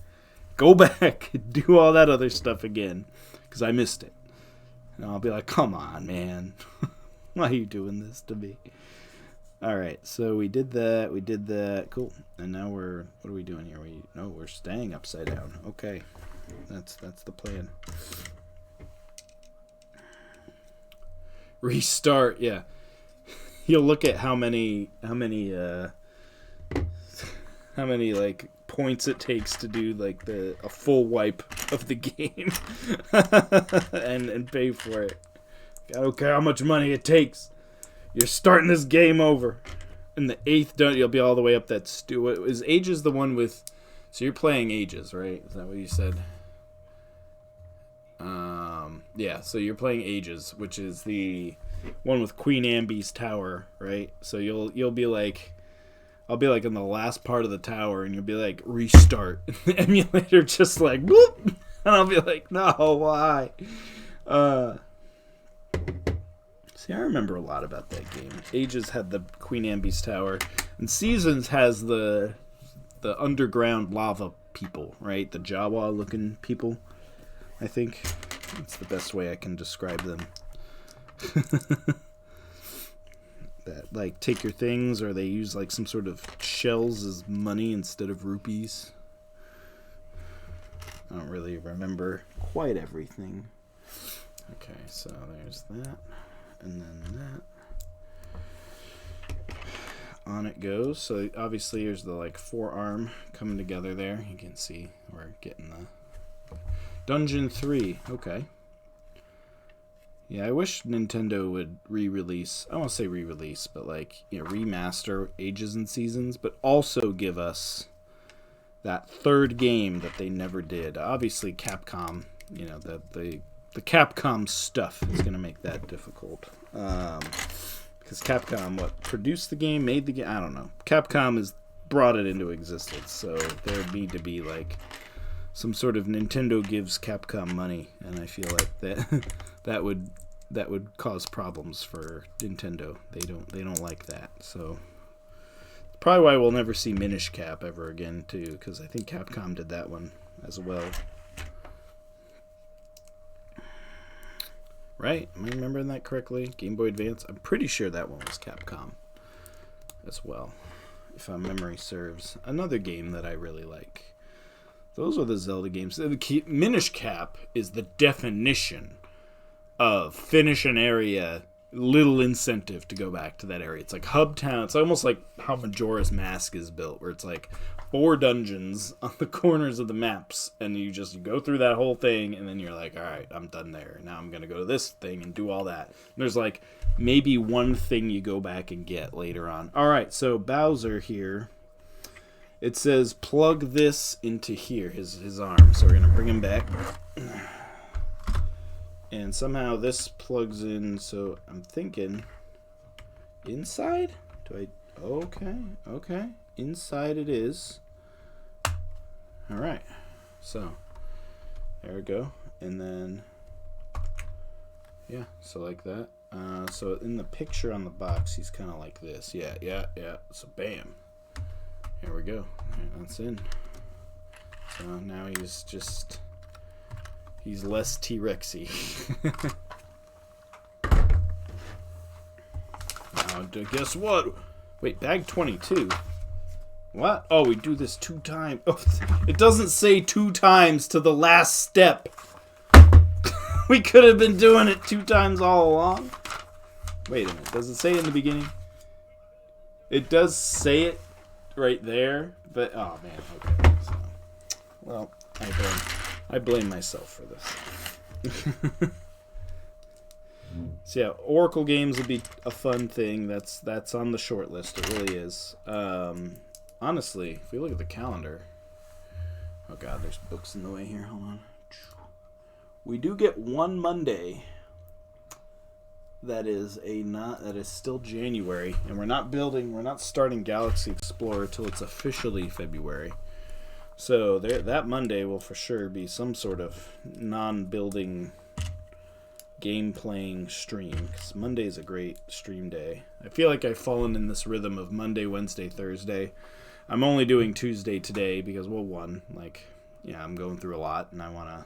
go back, do all that other stuff again, because I missed it. And I'll be like, come on, man. Why are you doing this to me? Alright, so we did that, cool. And now what are we doing here? We're staying upside down. Okay, that's the plan. Restart, yeah. You'll look at how many like points it takes to do like a full wipe of the game and pay for it. I don't care how much money it takes. You're starting this game over. In the 8th you'll be all the way up that is Ages the one with, so you're playing Ages, right? Is that what you said? Yeah, so you're playing Ages, which is the one with Queen Ambi's tower, right? So you'll be like, I'll be like in the last part of the tower, and you'll be like, restart. The emulator just like, whoop! And I'll be like, no, why? See, I remember a lot about that game. Ages had the Queen Ambi's tower, and Seasons has the underground lava people, right? The Jawa-looking people, I think. That's the best way I can describe them. That, like, take your things, or they use, like, some sort of shells as money instead of rupees. I don't really remember quite everything. Okay, so there's that. And then that. On it goes. So, obviously, there's the, like, forearm coming together there. You can see we're getting the... Dungeon 3, okay. Yeah, I wish Nintendo would re-release, I won't say re-release, but like, you know, remaster Ages and Seasons, but also give us that third game that they never did. Obviously, Capcom, you know, the Capcom stuff is going to make that difficult. Because Capcom, produced the game, made the game? I don't know. Capcom has brought it into existence, so there would need to be, like, some sort of Nintendo gives Capcom money, and I feel like that would cause problems for Nintendo. They don't like that. So probably why we'll never see Minish Cap ever again too, because I think Capcom did that one as well. Right? Am I remembering that correctly? Game Boy Advance? I'm pretty sure that one was Capcom as well, if my memory serves. Another game that I really like. Those are the Zelda games. The Minish Cap is the definition of finish an area, little incentive to go back to that area. It's like Hub Town. It's almost like how Majora's Mask is built, where it's like 4 dungeons on the corners of the maps, and you go through that whole thing, and then you're like, all right, I'm done there. Now I'm going to go to this thing and do all that. And there's like maybe one thing you go back and get later on. All right, so Bowser here. It says plug this into here, his arm. So we're going to bring him back. And somehow this plugs in, so I'm thinking inside? Okay. Inside it is. Alright. So there we go. And then yeah, so like that. So in the picture on the box he's kinda like this. Yeah. So bam. There we go. Right, that's in. So now he's less T-Rexy. Now, guess what? Wait, bag 22. What? Oh, we do this 2 times. Oh, it doesn't say 2 times to the last step. We could have been doing it 2 times all along. Wait a minute. Does it say it in the beginning? It does say it right there, but oh man, okay. So, well, I blame myself for this. So yeah, Oracle games would be a fun thing. That's on the short list. It really is. Honestly, if we look at the calendar, oh god, there's books in the way here. Hold on. We do get one Monday. That is still January, and we're not starting Galaxy Explorer till it's officially February. So that Monday will for sure be some sort of non-building game playing stream, because Monday is a great stream day. I feel like I've fallen in this rhythm of Monday, Wednesday, Thursday. I'm only doing Tuesday today because, well, one, I'm going through a lot and I want to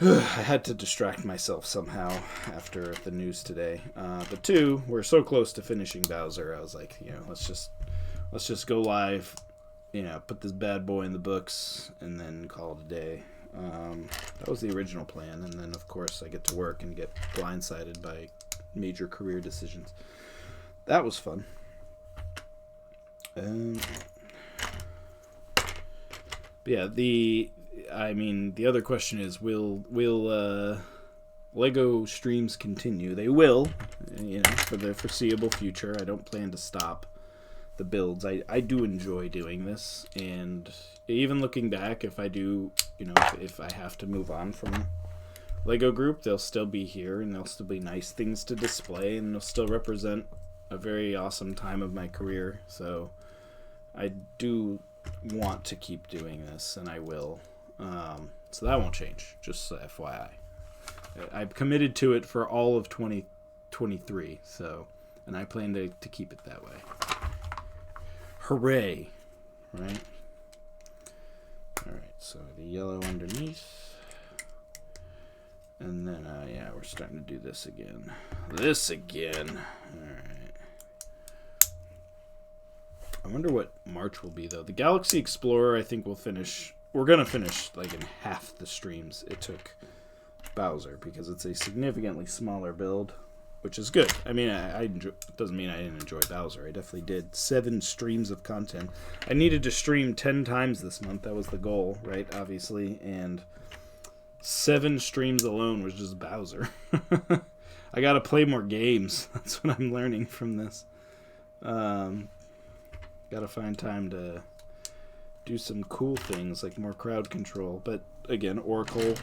I had to distract myself somehow after the news today. But two, we're so close to finishing Bowser. I was like, let's just go live, put this bad boy in the books, and then call it a day. That was the original plan, and then of course I get to work and get blindsided by major career decisions. That was fun. But yeah, the other question is, will Lego streams continue? They will, for the foreseeable future. I don't plan to stop the builds. I do enjoy doing this, and even looking back, if I do, if I have to move on from Lego Group, they'll still be here, and there'll still be nice things to display, and they'll still represent a very awesome time of my career. So I do want to keep doing this, and I will. So that won't change, just FYI. I've committed to it for all of 2023, and I plan to keep it that way. Hooray! Right? Alright, so the yellow underneath. And then, we're starting to do this again. Alright. I wonder what March will be, though. The Galaxy Explorer, I think, we're going to finish, in half the streams it took Bowser, because it's a significantly smaller build, which is good. I mean, it doesn't mean I didn't enjoy Bowser. I definitely did. 7 streams of content. I needed to stream 10 times this month. That was the goal, right? Obviously. And 7 streams alone was just Bowser. I got to play more games. That's what I'm learning from this. Got to find time to do some cool things, like more crowd control. But again, Oracle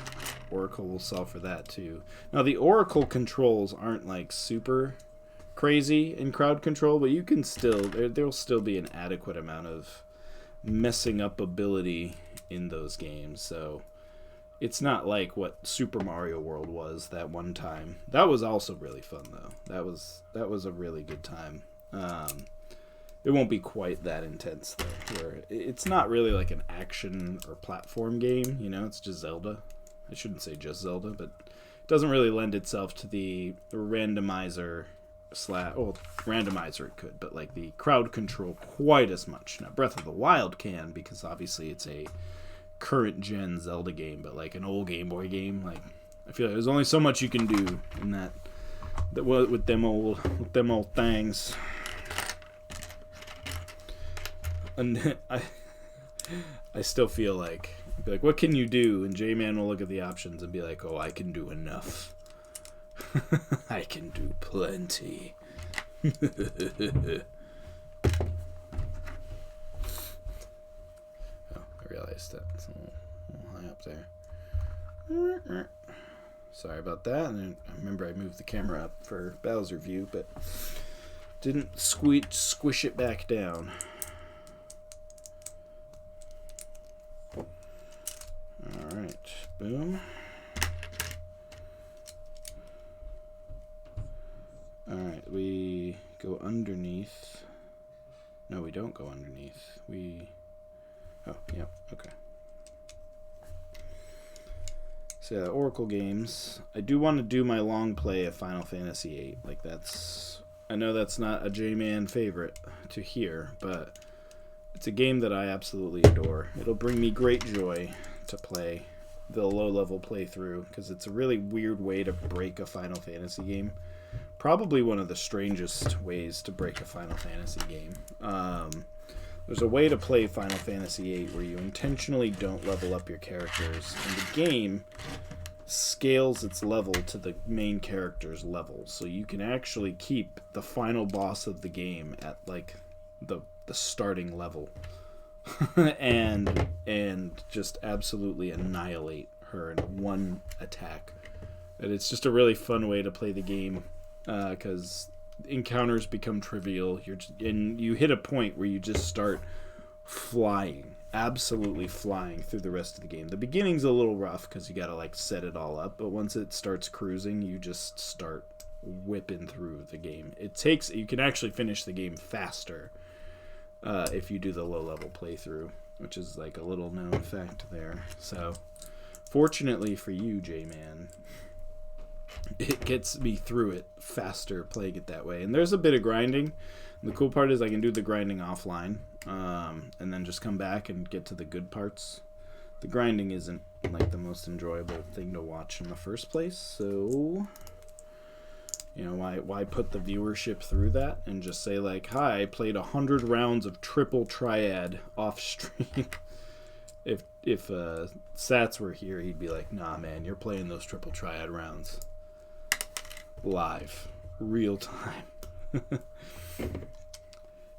will solve for that too. Now the Oracle controls aren't super crazy in crowd control, but you can still, there'll still be an adequate amount of messing up ability in those games. So it's not like what Super Mario World was that one time. That was also really fun though. That was a really good time. It won't be quite that intense though, where it's not really like an action or platform game, it's just Zelda. I shouldn't say just Zelda, but it doesn't really lend itself to the randomizer randomizer it could, but the crowd control quite as much. Now Breath of the Wild can, because obviously it's a current gen Zelda game, but an old Game Boy game, I feel like there's only so much you can do in that with them old things. And I still feel like, what can you do? And J-Man will look at the options and be like, oh, I can do enough. I can do plenty. Oh, I realized that. It's a little high up there. Sorry about that. And I remember I moved the camera up for Bowser view, but didn't squish it back down. Alright, boom. Alright, we go underneath. No, we don't go underneath. Oh, yeah, okay. So yeah, Oracle games. I do want to do my long play of Final Fantasy VIII. I know that's not a J-Man favorite to hear, but it's a game that I absolutely adore. It'll bring me great joy to play the low-level playthrough, because it's a really weird way to break a Final Fantasy game. Probably one of the strangest ways to break a Final Fantasy game. There's a way to play Final Fantasy VIII where you intentionally don't level up your characters, and the game scales its level to the main character's level, so you can actually keep the final boss of the game at like the starting level and just absolutely annihilate her in one attack. And it's just a really fun way to play the game, because encounters become trivial. And you hit a point where you just start flying, absolutely flying through the rest of the game. The beginning's a little rough because you gotta like set it all up, but once it starts cruising, you just start whipping through the game. You can actually finish the game faster if you do the low level playthrough, which is like a little known fact there. So fortunately for you, J-Man, it gets me through it faster playing it that way. And there's a bit of grinding. And the cool part is I can do the grinding offline, and then just come back and get to the good parts. The grinding isn't like the most enjoyable thing to watch in the first place, so why put the viewership through that and just say like, hi, I played 100 rounds of triple triad off stream. If Sats were here, he'd be like, nah man, you're playing those triple triad rounds live, real time.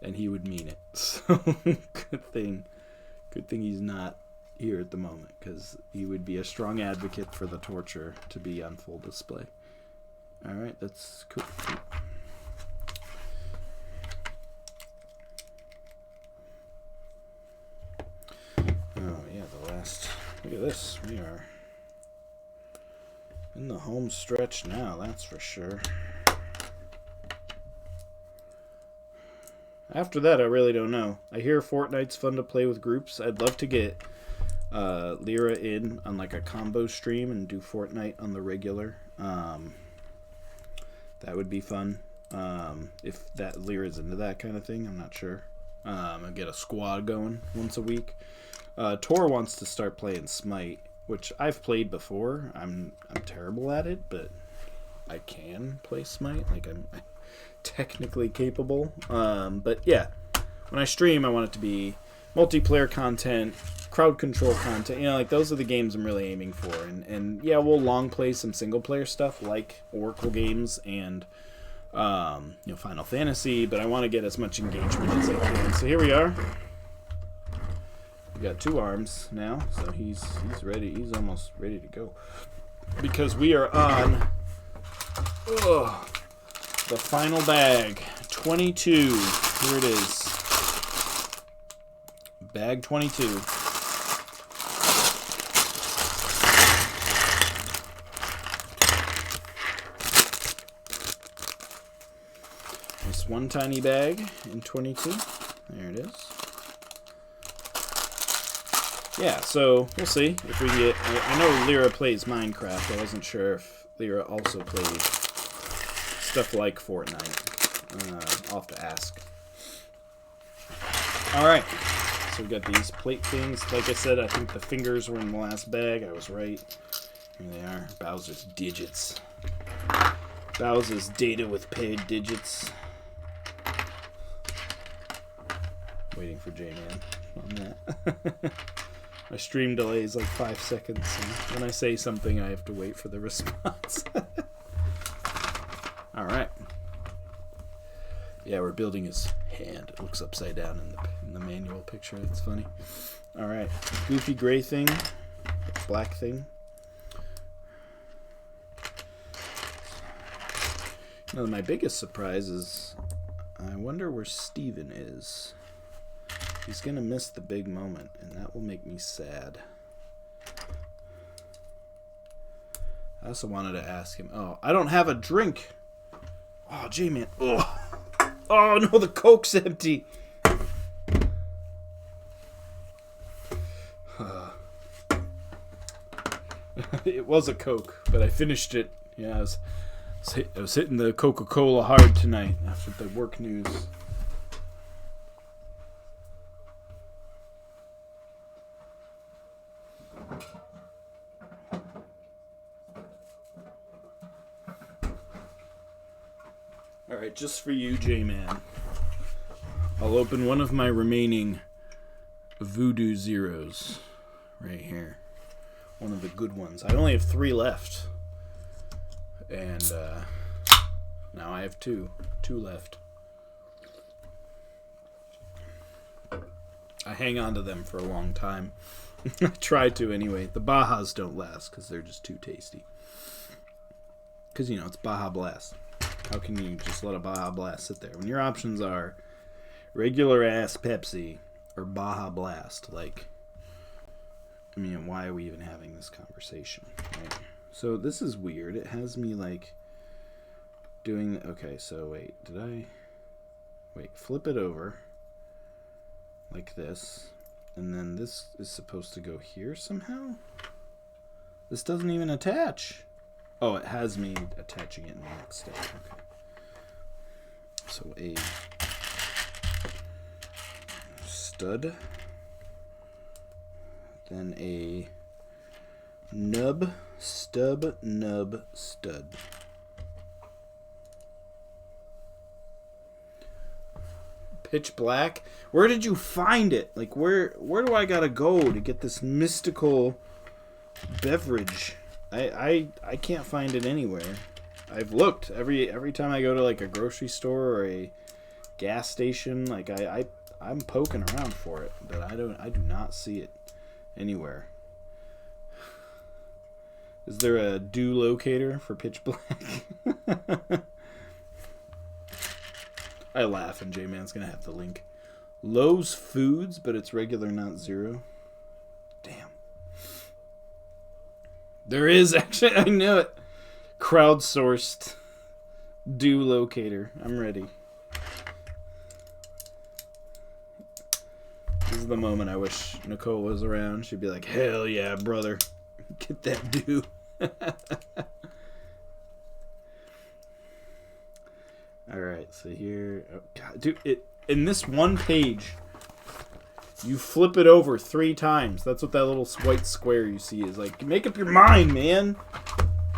And he would mean it. So good thing he's not here at the moment, because he would be a strong advocate for the torture to be on full display. All right, that's cool. Oh yeah, the last. Look at this. We are in the home stretch now. That's for sure. After that, I really don't know. I hear Fortnite's fun to play with groups. I'd love to get Lyra in on like a combo stream and do Fortnite on the regular. That would be fun. If that Lyra's into that kind of thing, I'm not sure. I'll get a squad going once a week. Tor wants to start playing Smite, which I've played before. I'm terrible at it, but I can play Smite. Like I'm technically capable. But yeah, when I stream, I want it to be multiplayer content, crowd control content. Like those are the games I'm really aiming for. And yeah, we'll long play some single player stuff like Oracle games and Final Fantasy, but I want to get as much engagement as I can. So here we are. We got 2 arms now, so he's ready. He's almost ready to go, because we are on the final bag, 22. Here it is, bag 22. Just one tiny bag in 22. There it is. Yeah, so we'll see if we get. I know Lyra plays Minecraft. I wasn't sure if Lyra also plays stuff like Fortnite. I'll have to ask. Alright, so we got these plate things. Like I said, I think the fingers were in the last bag. I was right. Here they are. Bowser's digits. Bowser's data with paid digits. Waiting for J-Man on that. My stream delay is like 5 seconds, and when I say something, I have to wait for the response. Alright. Yeah, we're building his hand. It looks upside down in the manual picture. It's funny. Alright. Goofy gray thing. Black thing. My biggest surprise is I wonder where Steven is. He's going to miss the big moment, and that will make me sad. I also wanted to ask him. Oh, I don't have a drink. Oh, J-Man. Oh, no, the Coke's empty. It was a Coke, but I finished it. Yeah, I was hitting the Coca-Cola hard tonight after the work news. Alright, just for you, J-Man, I'll open one of my remaining Voodoo Zeros right here. one of the good ones. I only have 3 left. And now I have 2 left. I hang on to them for a long time. I try to anyway. The Bajas don't last because they're just too tasty. Because, it's Baja Blast. How can you just let a Baja Blast sit there? When your options are regular ass Pepsi or Baja Blast, why are we even having this conversation? Right? So this is weird. It has me doing... Okay, so wait. Flip it over. Like this. And then this is supposed to go here somehow? This doesn't even attach. Oh, it has me attaching it in the next step. Okay. So a stud. Then a nub, stub, nub, stud. Pitch Black? Where did you find it? Where do I gotta go to get this mystical beverage? I can't find it anywhere. I've looked every time I go to a grocery store or a gas station. I'm poking around for it, but I do not see it anywhere. Is there a dew locator for Pitch Black? I laugh, and J-Man's gonna have the link. Lowe's Foods, but it's regular, not zero. Damn. There is actually, I knew it. Crowdsourced dew locator. I'm ready. This is the moment I wish Nicole was around. She'd be like, hell yeah, brother. Get that dew. Alright, so here... Oh, God, dude, in this one page, you flip it over 3 times. That's what that little white square you see is like. Make up your mind, man.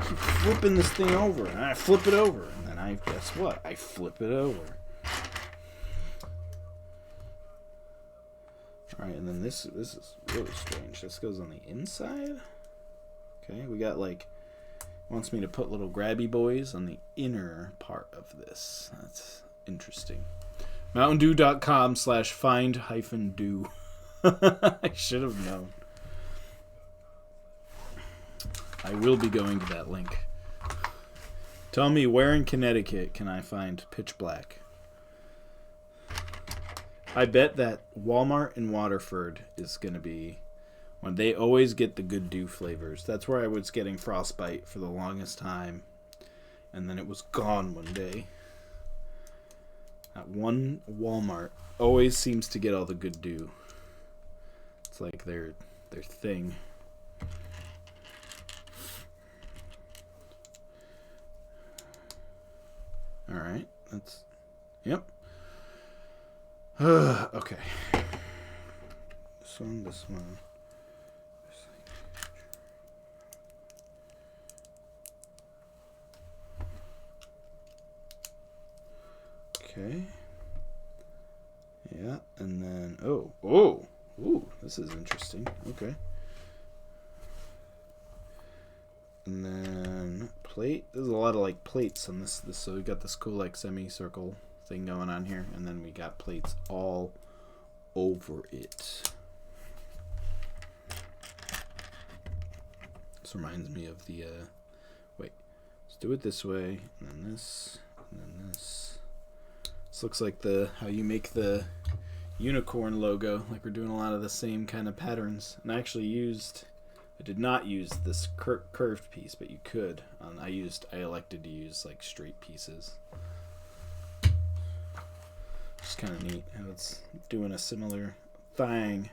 Keep flipping this thing over. And I flip it over. And then guess what? I flip it over. Alright, and then this is really strange. This goes on the inside. Okay, we got wants me to put little grabby boys on the inner part of this. That's interesting. MountainDew.com/find-dew. I should have known. I will be going to that link. Tell me, where in Connecticut can I find Pitch Black? I bet that Walmart in Waterford is going to be... when they always get the good dew flavors. That's where I was getting frostbite for the longest time. And then it was gone one day. That one Walmart always seems to get all the good dew. It's like their thing. Alright, that's... Yep. Okay. This one. Okay. Yeah, and then ooh, this is interesting. Okay. And then plate. There's a lot of plates on this. So we got this cool semicircle thing going on here, and then we got plates all over it. This reminds me of the wait. Let's do it this way, and then this, and then this. This looks like how you make the unicorn logo. We're doing a lot of the same kind of patterns. And I did not use this curved piece, but you could. I elected to use straight pieces. Just kind of neat how it's doing a similar thing.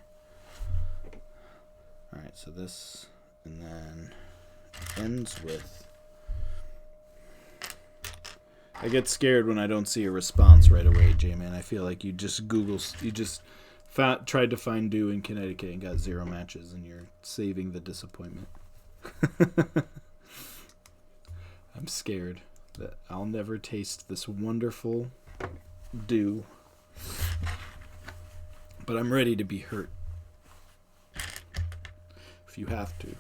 Alright, so this, and then ends with... I get scared when I don't see a response right away, J-Man. I feel like you just tried to find dew in Connecticut and got 0 matches, and you're saving the disappointment. I'm scared that I'll never taste this wonderful dew. But I'm ready to be hurt. If you have to.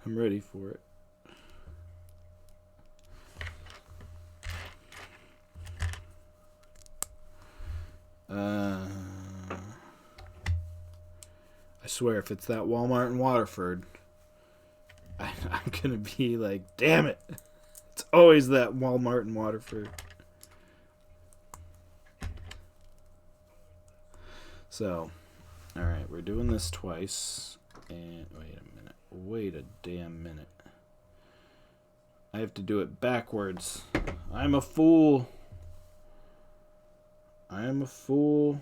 I'm ready for it. I swear, if it's that Walmart in Waterford, I'm gonna be like, damn it! It's always that Walmart in Waterford. So, all right, we're doing this twice. And wait a minute. Wait a damn minute. I have to do it backwards. I'm a fool. I am a fool.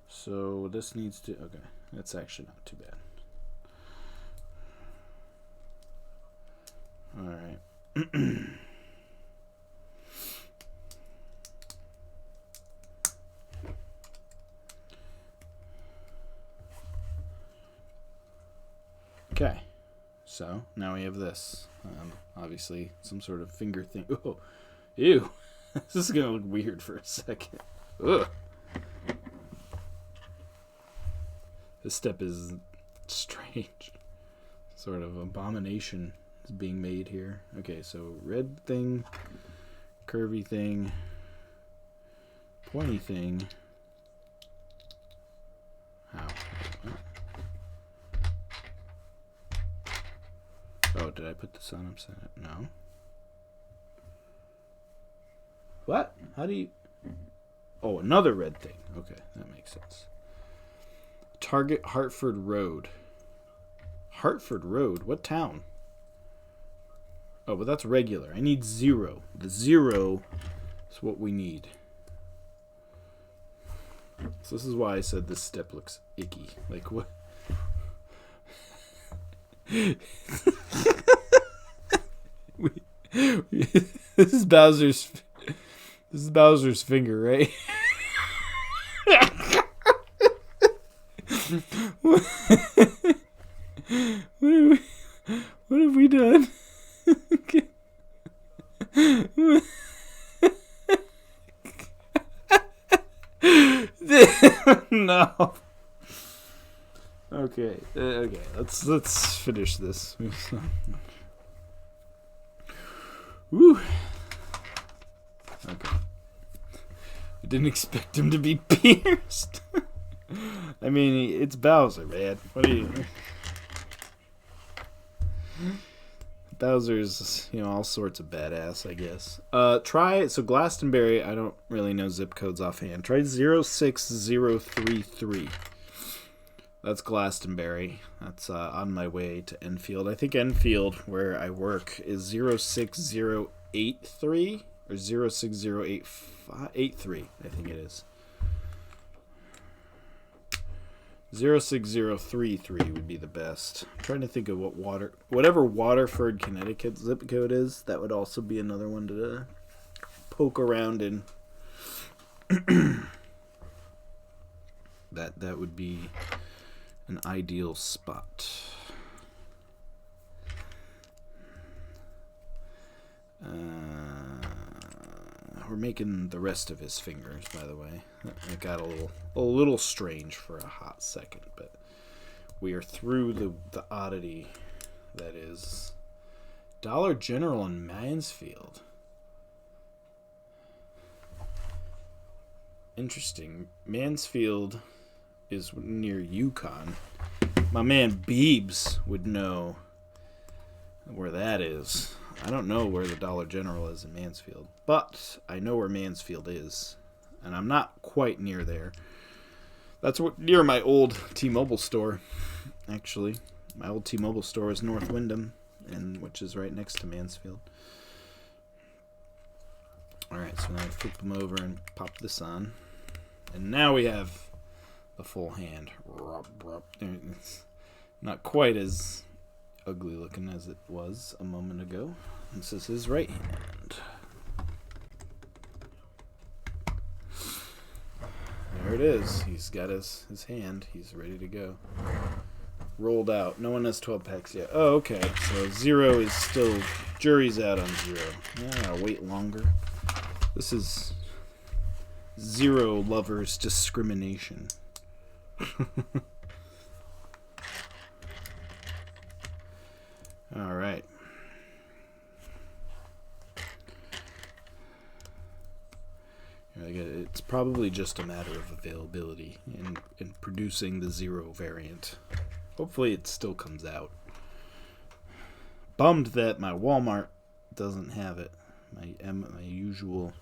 So this needs to... Okay, that's actually not too bad. Alright. Okay. So, now we have this. Obviously, some sort of finger thing. Oh, ew. This is going to look weird for a second. Ugh. This step is strange. Sort of abomination is being made here. Okay, so red thing, curvy thing, pointy thing. How? Oh, did I put this on upside down? No. What? How do you... Oh, another red thing. Okay, that makes sense. Target Hartford Road. Hartford Road? What town? Oh, but that's regular. I need 0. The 0 is what we need. So this is why I said this step looks icky. Like, what? This is Bowser's finger, right? What have we done? No. Okay. Okay. Let's finish this. Woo. Okay. I didn't expect him to be pierced. I mean, it's Bowser, man. What are you... Bowser's, all sorts of badass, I guess. So Glastonbury, I don't really know zip codes offhand. Try 06033. That's Glastonbury. That's on my way to Enfield. I think Enfield, where I work, is 06083 or 06083. I think it is. 06033 would be the best. I'm trying to think of whatever Waterford, Connecticut zip code is. That would also be another one to poke around in. That would be an ideal spot. We're making the rest of his fingers, by the way. It got a little strange for a hot second, but we are through the oddity that is Dollar General in Mansfield. Interesting. Mansfield is near Yukon. My man Beebs would know where that is. I don't know where the Dollar General is in Mansfield, but I know where Mansfield is, and I'm not quite near there. That's near my old T-Mobile store, actually. My old T-Mobile store is North Windham, which is right next to Mansfield. Alright, so now I flip them over and pop this on. And now we have the full hand. It's not quite as ugly looking as it was a moment ago. This is his right hand. There it is. He's got his hand. He's ready to go. Rolled out. No one has 12 packs yet. Oh, okay. So 0 is still... Jury's out on 0. Yeah, I'll wait longer. This is 0 lovers discrimination. Like it's probably just a matter of availability in producing the 0 variant. Hopefully it still comes out. Bummed that my Walmart doesn't have it. My usual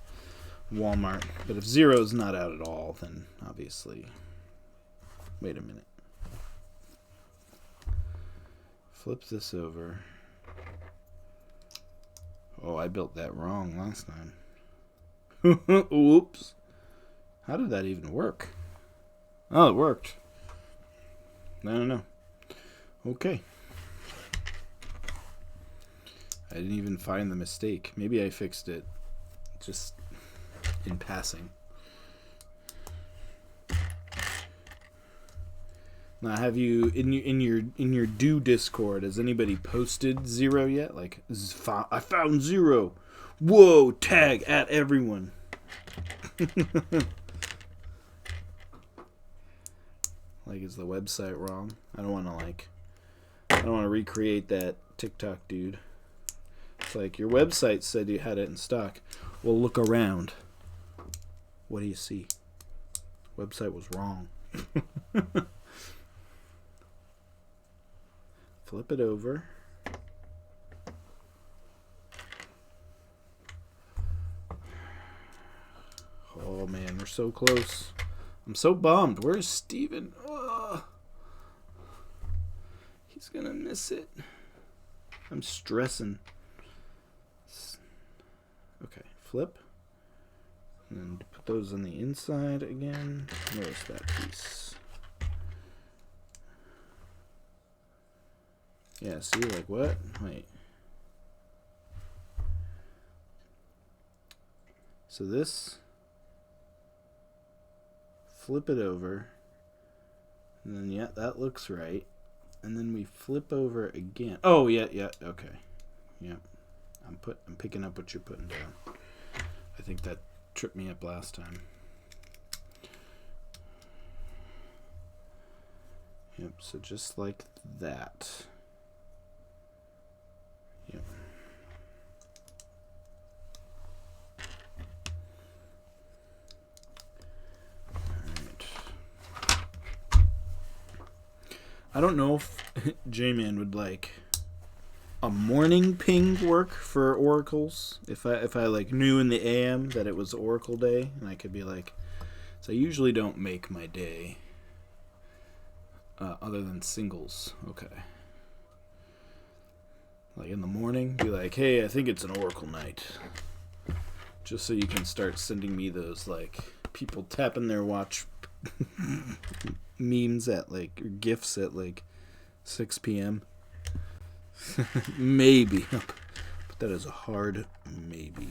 Walmart. But if 0 is not out at all, then obviously... Wait a minute. Flip this over. Oh, I built that wrong last time. Oops. How did that even work? Oh, it worked. I don't know. Okay. I didn't even find the mistake. Maybe I fixed it just in passing. Now, have you in your do Discord? Has anybody posted 0 yet? Like, I found 0. Whoa! Tag at everyone. Like, is the website wrong? I don't want to recreate that TikTok dude. It's like, your website said you had it in stock. Well, look around. What do you see? Website was wrong. Flip it over. Oh man, we're so close. I'm so bummed. Where's Steven? Oh, he's gonna miss it. I'm stressing. Okay, flip. And then put those on the inside again. Where's that piece? Yeah, see, like what? Wait. So this, flip it over, and then yeah, that looks right. And then we flip over again. Oh yeah, okay. Yeah. I'm picking up what you're putting down. I think that tripped me up last time. Yep, so just like that. Yep. Alright. I don't know if J-Man would like a morning ping work for oracles. If I like knew in the AM that it was Oracle Day, and I could be like, so I usually don't make my day other than singles. Okay. Like in the morning, be like, hey, I think it's an Oracle night. Just so you can start sending me those, like, people tapping their watch memes at, like, or GIFs at, like, 6 p.m. Maybe. But that is a hard maybe.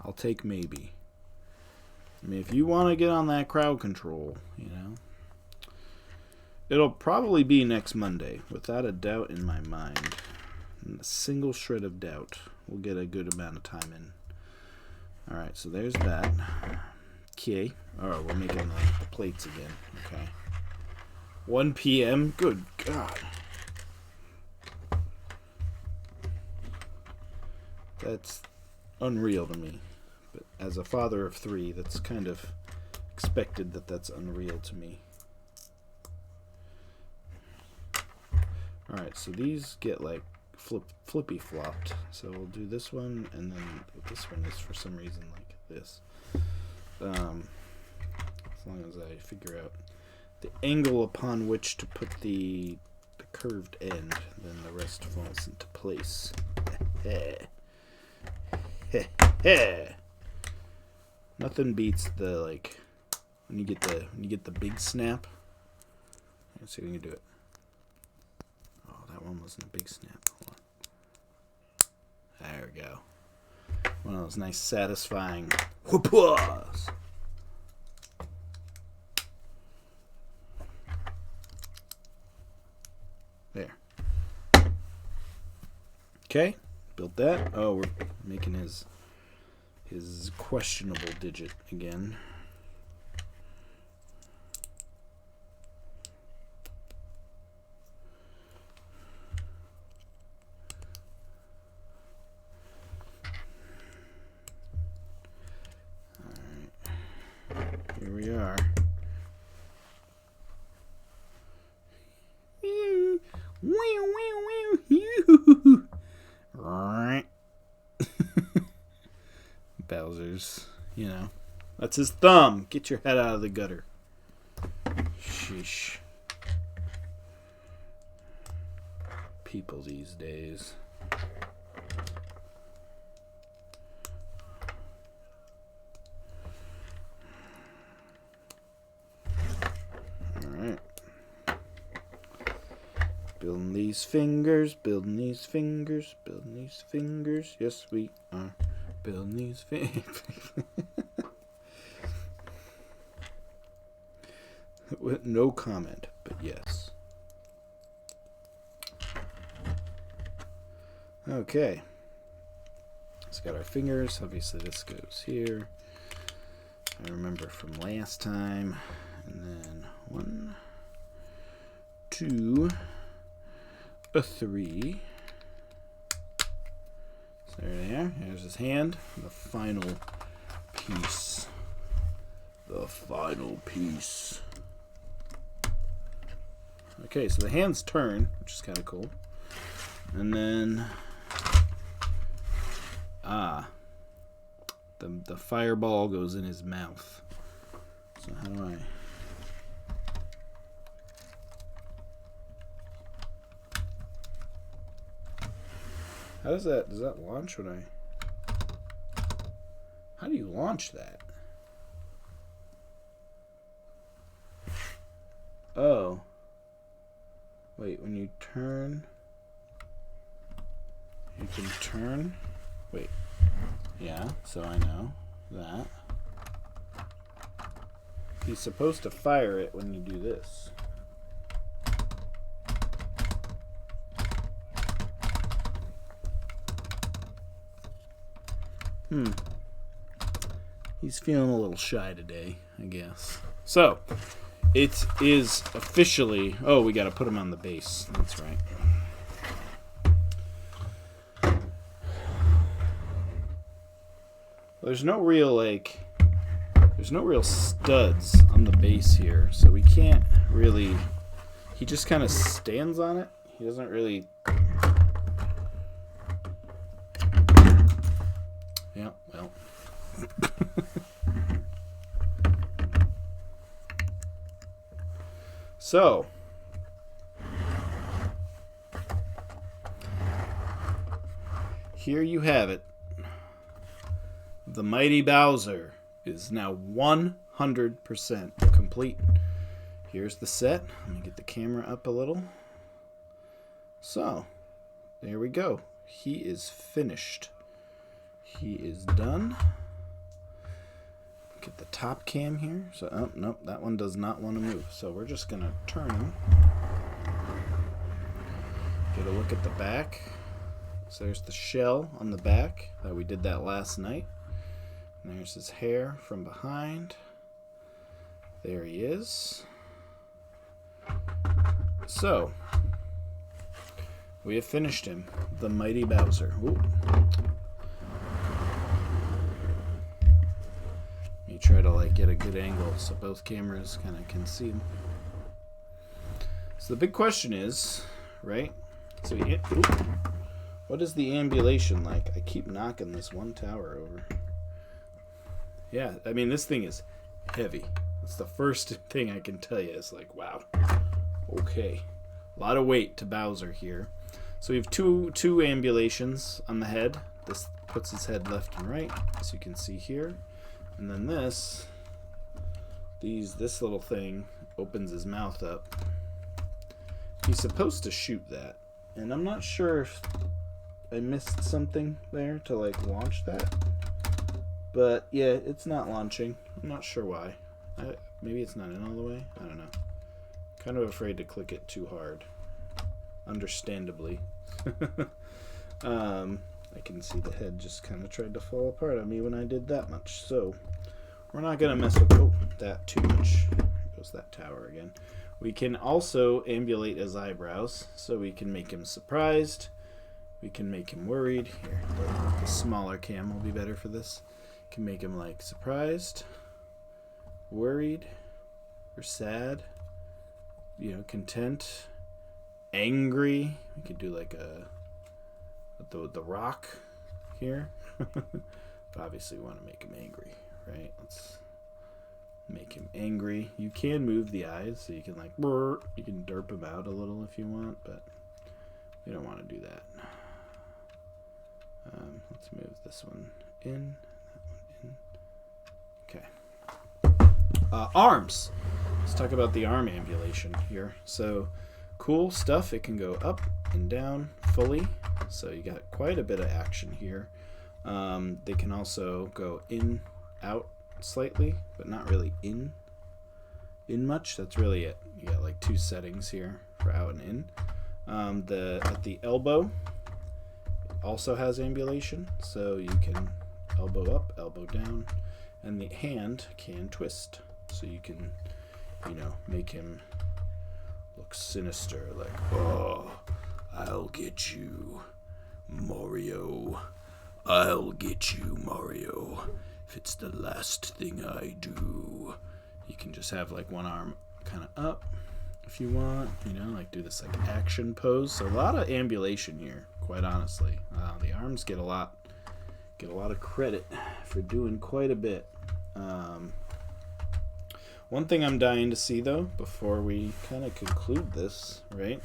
I'll take maybe. I mean, if you want to get on that crowd control, you know, it'll probably be next Monday, without a doubt in my mind. And a single shred of doubt. We'll get a good amount of time in. Alright, so there's that. Okay. Alright, we're making the plates again. Okay. 1 p.m. Good God. That's unreal to me. But as a father of 3, that's kind of expected that that's unreal to me. Alright, so these get like flippy flopped. So we'll do this one, and then this one is for some reason like this. As long as I figure out the angle upon which to put the curved end, then the rest falls into place. Nothing beats the like when you get the big snap. Let's see if we can do it. Oh, that one wasn't a big snap. Hold on. There we go. One of those nice satisfying whoop-ahs. There. Okay, built that. Oh, we're making his questionable digit again. are. Bowser's, you know. That's his thumb. Get your head out of the gutter. Sheesh. People these days. Alright. Building these fingers, building these fingers, building these fingers. Yes, we are building these fingers. With no comment, but yes. Okay. Let's got our fingers. Obviously, this goes here. I remember from last time. And then 1, 2, 3. So there. There's his hand. The final piece. The final piece. Okay, so the hands turn, which is kind of cool. And then, the fireball goes in his mouth. So how do I? How does that launch when I? How do you launch that? Oh. Wait, when you turn, you can turn. Wait. Yeah, so I know that. He's supposed to fire it when you do this. He's feeling a little shy today, I guess. So, it is officially... Oh, we got to put him on the base. That's right. There's no real, there's no real studs on the base here, so we can't really... He just kind of stands on it. He doesn't really... Yeah, well... So, here you have it. The Mighty Bowser is now 100% complete. Here's the set. Let me get the camera up a little. So, there we go. He is finished. He is done. Get the top cam here. So, oh, nope, that one does not want to move. So we're just going to turn him. Get a look at the back. So there's the shell on the back. We did that last night. And there's his hair from behind. There he is. So, we have finished him. The Mighty Bowser. Ooh. You try to get a good angle so both cameras kind of can see him. So the big question is, right? So what is the ambulation like? I keep knocking this one tower over. Yeah, I mean this thing is heavy. That's the first thing I can tell you. It's like, wow, okay, a lot of weight to Bowser here. So we have two ambulations on the head. This puts his head left and right, as you can see here. And then this little thing opens his mouth up. He's supposed to shoot that. And I'm not sure if I missed something there to launch that. But yeah, it's not launching. I'm not sure why. Maybe it's not in all the way. I don't know. Kind of afraid to click it too hard. Understandably. I can see the head just kind of tried to fall apart on me when I did that much. So, we're not going to mess with that too much. There goes that tower again. We can also ambulate his eyebrows. So we can make him surprised. We can make him worried. Here, the smaller cam will be better for this. Can make him surprised. worried or sad, content, angry. We could do like the rock here. Obviously, we want to make him angry, right? Let's make him angry. You can move the eyes, so you can you can derp him out a little if you want, but we don't want to do that. Let's move this one in, that one in. Okay. Arms. Let's talk about the arm ambulation here. So, cool stuff. It can go up and down fully. So you got quite a bit of action here. They can also go in, out slightly, but not really in much. That's really it. You got like 2 settings here for out and in. At the elbow also has ambulation, so you can elbow up, elbow down, and the hand can twist, so you can, make him look sinister, like, oh, I'll get you, Mario. I'll get you, Mario. If it's the last thing I do. You can just have like one arm kind of up if you want, like do this like action pose. So a lot of ambulation here, quite honestly. The arms get a lot of credit for doing quite a bit. One thing I'm dying to see though, before we kind of conclude this, right,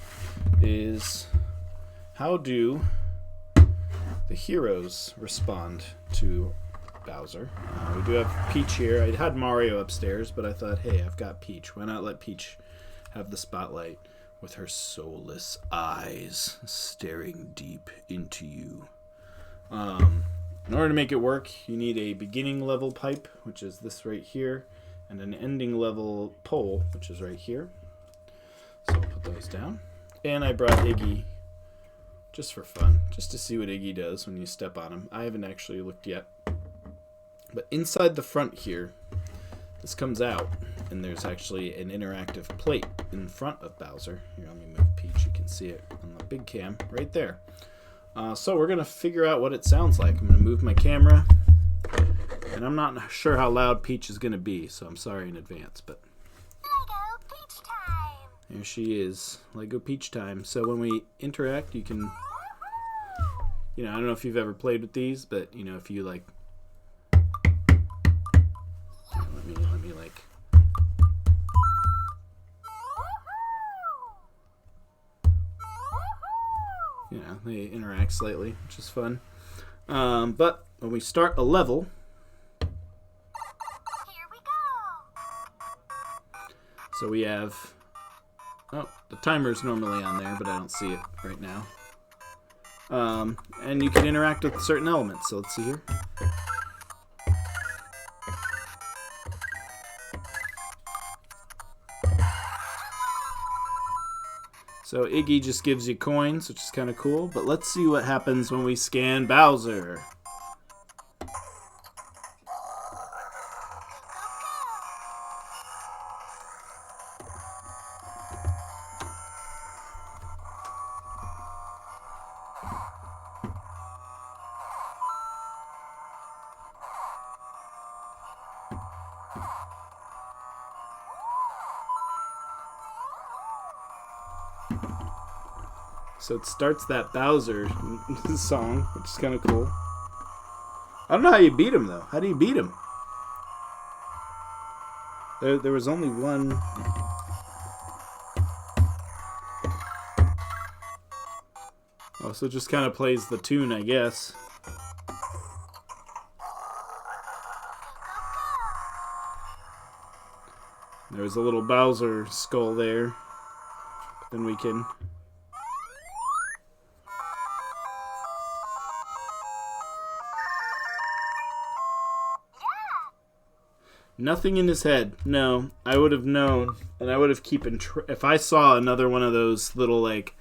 is how do the heroes respond to Bowser. We do have Peach here. I had Mario upstairs, but I thought, hey, I've got Peach. Why not let Peach have the spotlight with her soulless eyes staring deep into you? In order to make it work, you need a beginning level pipe, which is this right here, and an ending level pole, which is right here. So I'll put those down. And I brought Iggy just for fun, just to see what Iggy does when you step on him. I haven't actually looked yet. But inside the front here, this comes out, and there's actually an interactive plate in front of Bowser. Here, let me move Peach. You can see it on the big cam right there. So we're going to figure out what it sounds like. I'm going to move my camera, and I'm not sure how loud Peach is going to be, so I'm sorry in advance. But Lego Peach time! There she is. Lego Peach time. So when we interact, you can, I don't know if you've ever played with these, but, if you like, let me like, they interact slightly, which is fun. But when we start a level, here we go. So we have, the timer's normally on there, but I don't see it right now. And you can interact with certain elements. So let's see here. So Iggy just gives you coins, which is kind of cool. But let's see what happens when we scan Bowser. So it starts that Bowser song, which is kind of cool. I don't know how you beat him, though. How do you beat him? There was only one. Oh, so it just kind of plays the tune, I guess. There was a little Bowser skull there. Then we can... Nothing in his head. No, I would have known, and I would have if I saw another one of those little like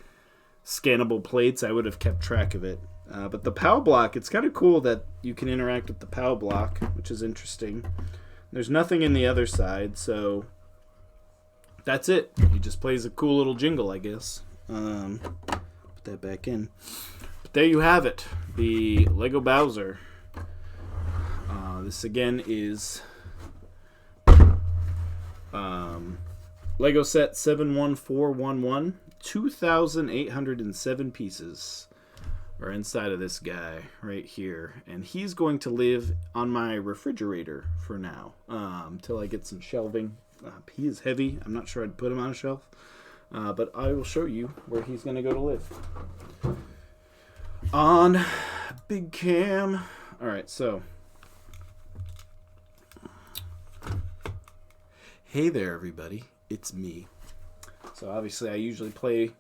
scannable plates, I would have kept track of it. But the POW block, it's kind of cool that you can interact with the POW block, which is interesting. There's nothing in the other side, so that's it. He just plays a cool little jingle, I guess. Put that back in. But there you have it, the Lego Bowser. This again is Lego set 71411. 2,807 pieces are inside of this guy right here. And he's going to live on my refrigerator for now until I get some shelving. He is heavy. I'm not sure I'd put him on a shelf. But I will show you where he's going to go to live. On Big Cam. Alright, so. Hey there, everybody. It's me. So obviously I usually play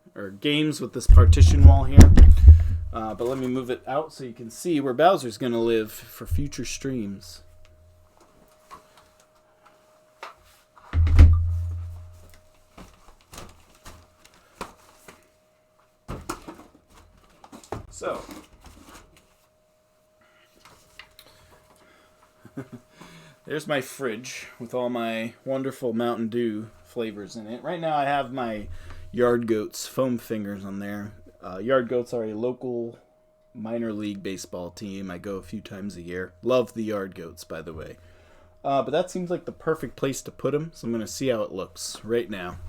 games with this partition wall here. But let me move it out so you can see where Bowser's going to live for future streams. So, there's my fridge with all my wonderful Mountain Dew flavors in it. Right now I have my Yard Goats foam fingers on there. Yard Goats are a local minor league baseball team. I go a few times a year. Love the Yard Goats, by the way. But that seems like the perfect place to put them, so I'm going to see how it looks right now.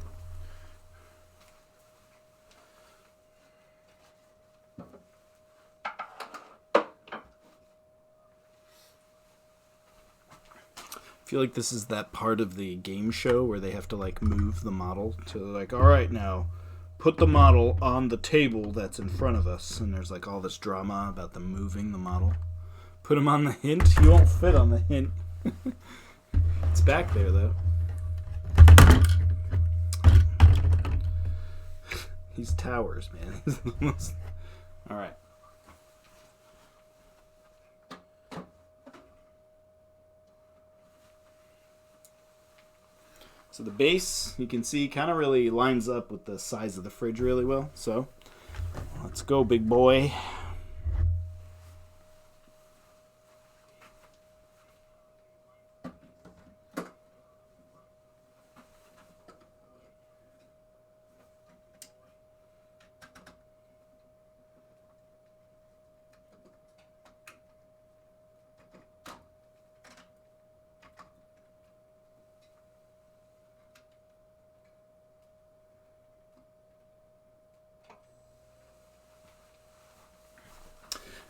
I feel like this is that part of the game show where they have to like move the model to like, all right, now put the model on the table that's in front of us. And there's like all this drama about them moving the model. Put him on the hint. You won't fit on the hint. It's back there though. He's towers, man. All right. So the base, you can see, kind of really lines up with the size of the fridge really well. So let's go, big boy.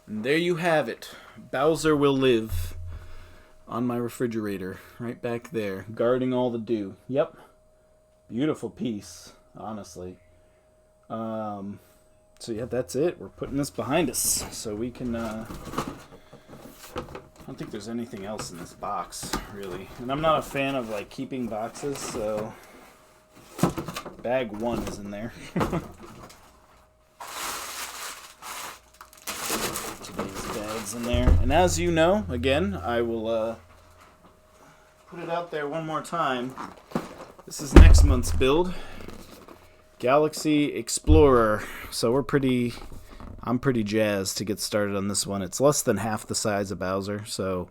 And there you have it. Bowser will live on my refrigerator, right back there, guarding all the dew. Yep. Beautiful piece, honestly. So yeah, that's it. We're putting this behind us so we can... I don't think there's anything else in this box, really. And I'm not a fan of like keeping boxes, so... Bag 1 is in there. In there, and as you know, again, I will put it out there one more time. This is next month's build, Galaxy Explorer. So I'm pretty jazzed to get started on this one. It's less than half the size of Bowser, so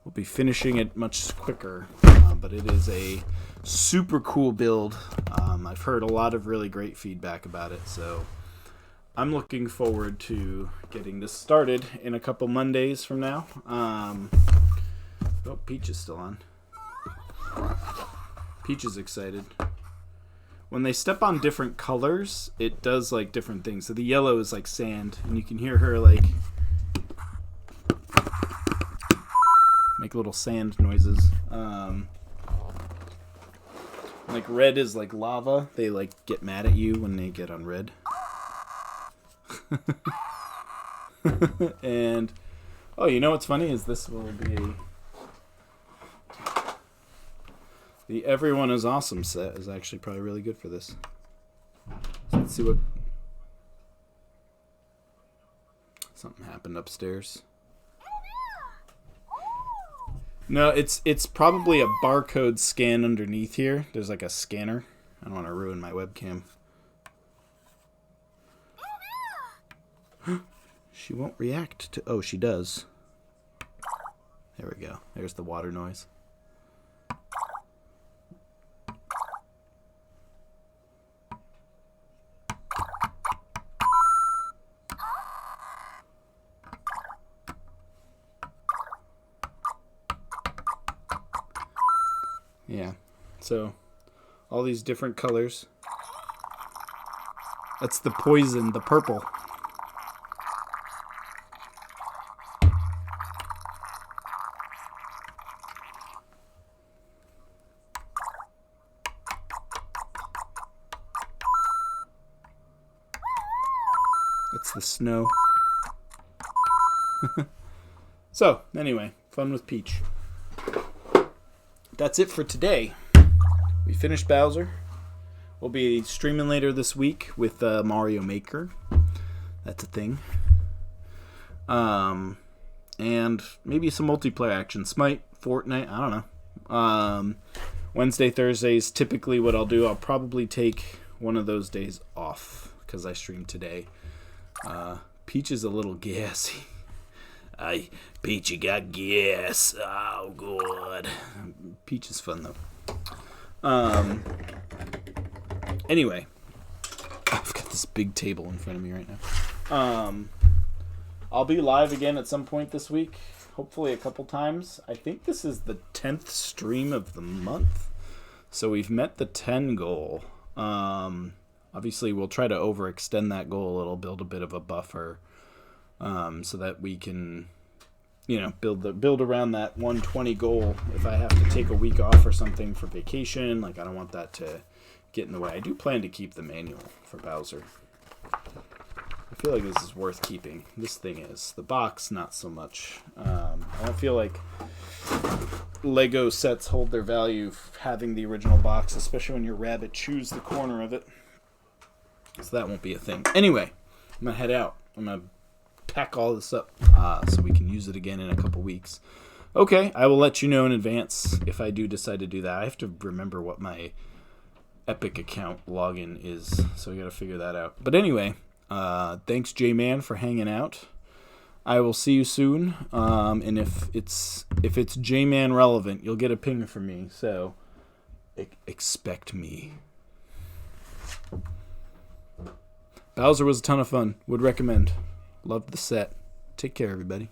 we'll be finishing it much quicker. But it is a super cool build. I've heard a lot of really great feedback about it, so I'm looking forward to getting this started in a couple Mondays from now. Oh, Peach is still on. Peach is excited. When they step on different colors, it does like different things. So the yellow is like sand, and you can hear her like make little sand noises. Like red is like lava. They like get mad at you when they get on red. And you know what's funny is this will be the Everyone is Awesome set is actually probably really good for this. So let's see what something happened upstairs. No, it's probably a barcode scan underneath here. There's like a scanner. I don't want to ruin my webcam. She won't react to... Oh, she does. There we go. There's the water noise. Yeah. So, All these different colors. That's the poison, the purple. That's the snow. So, anyway, fun with Peach. That's it for today. We finished Bowser. We'll be streaming later this week with Mario Maker. That's a thing. And maybe some multiplayer action. Smite, Fortnite, I don't know. Wednesday, Thursdays, typically what I'll do, I'll probably take one of those days off because I streamed today. Peach is a little gassy. Peach, you got gas. Oh, good. Peach is fun, though. Anyway, I've got this big table in front of me right now. I'll be live again at some point this week. Hopefully a couple times. I think this is the 10th stream of the month. So we've met the 10 goal. Obviously, we'll try to overextend that goal a little, build a bit of a buffer, so that we can, build around that 120 goal. If I have to take a week off or something for vacation, I don't want that to get in the way. I do plan to keep the manual for Bowser. I feel like this is worth keeping. This thing is. The box, not so much. I don't feel like Lego sets hold their value having the original box, especially when your rabbit chews the corner of it. So that won't be a thing. Anyway, I'm going to head out. I'm going to pack all this up so we can use it again in a couple weeks. Okay, I will let you know in advance if I do decide to do that. I have to remember what my Epic account login is, so we got to figure that out. But anyway, thanks J-Man for hanging out. I will see you soon. And if it's J-Man relevant, you'll get a ping from me. So expect me. Bowser was a ton of fun. Would recommend. Loved the set. Take care, everybody.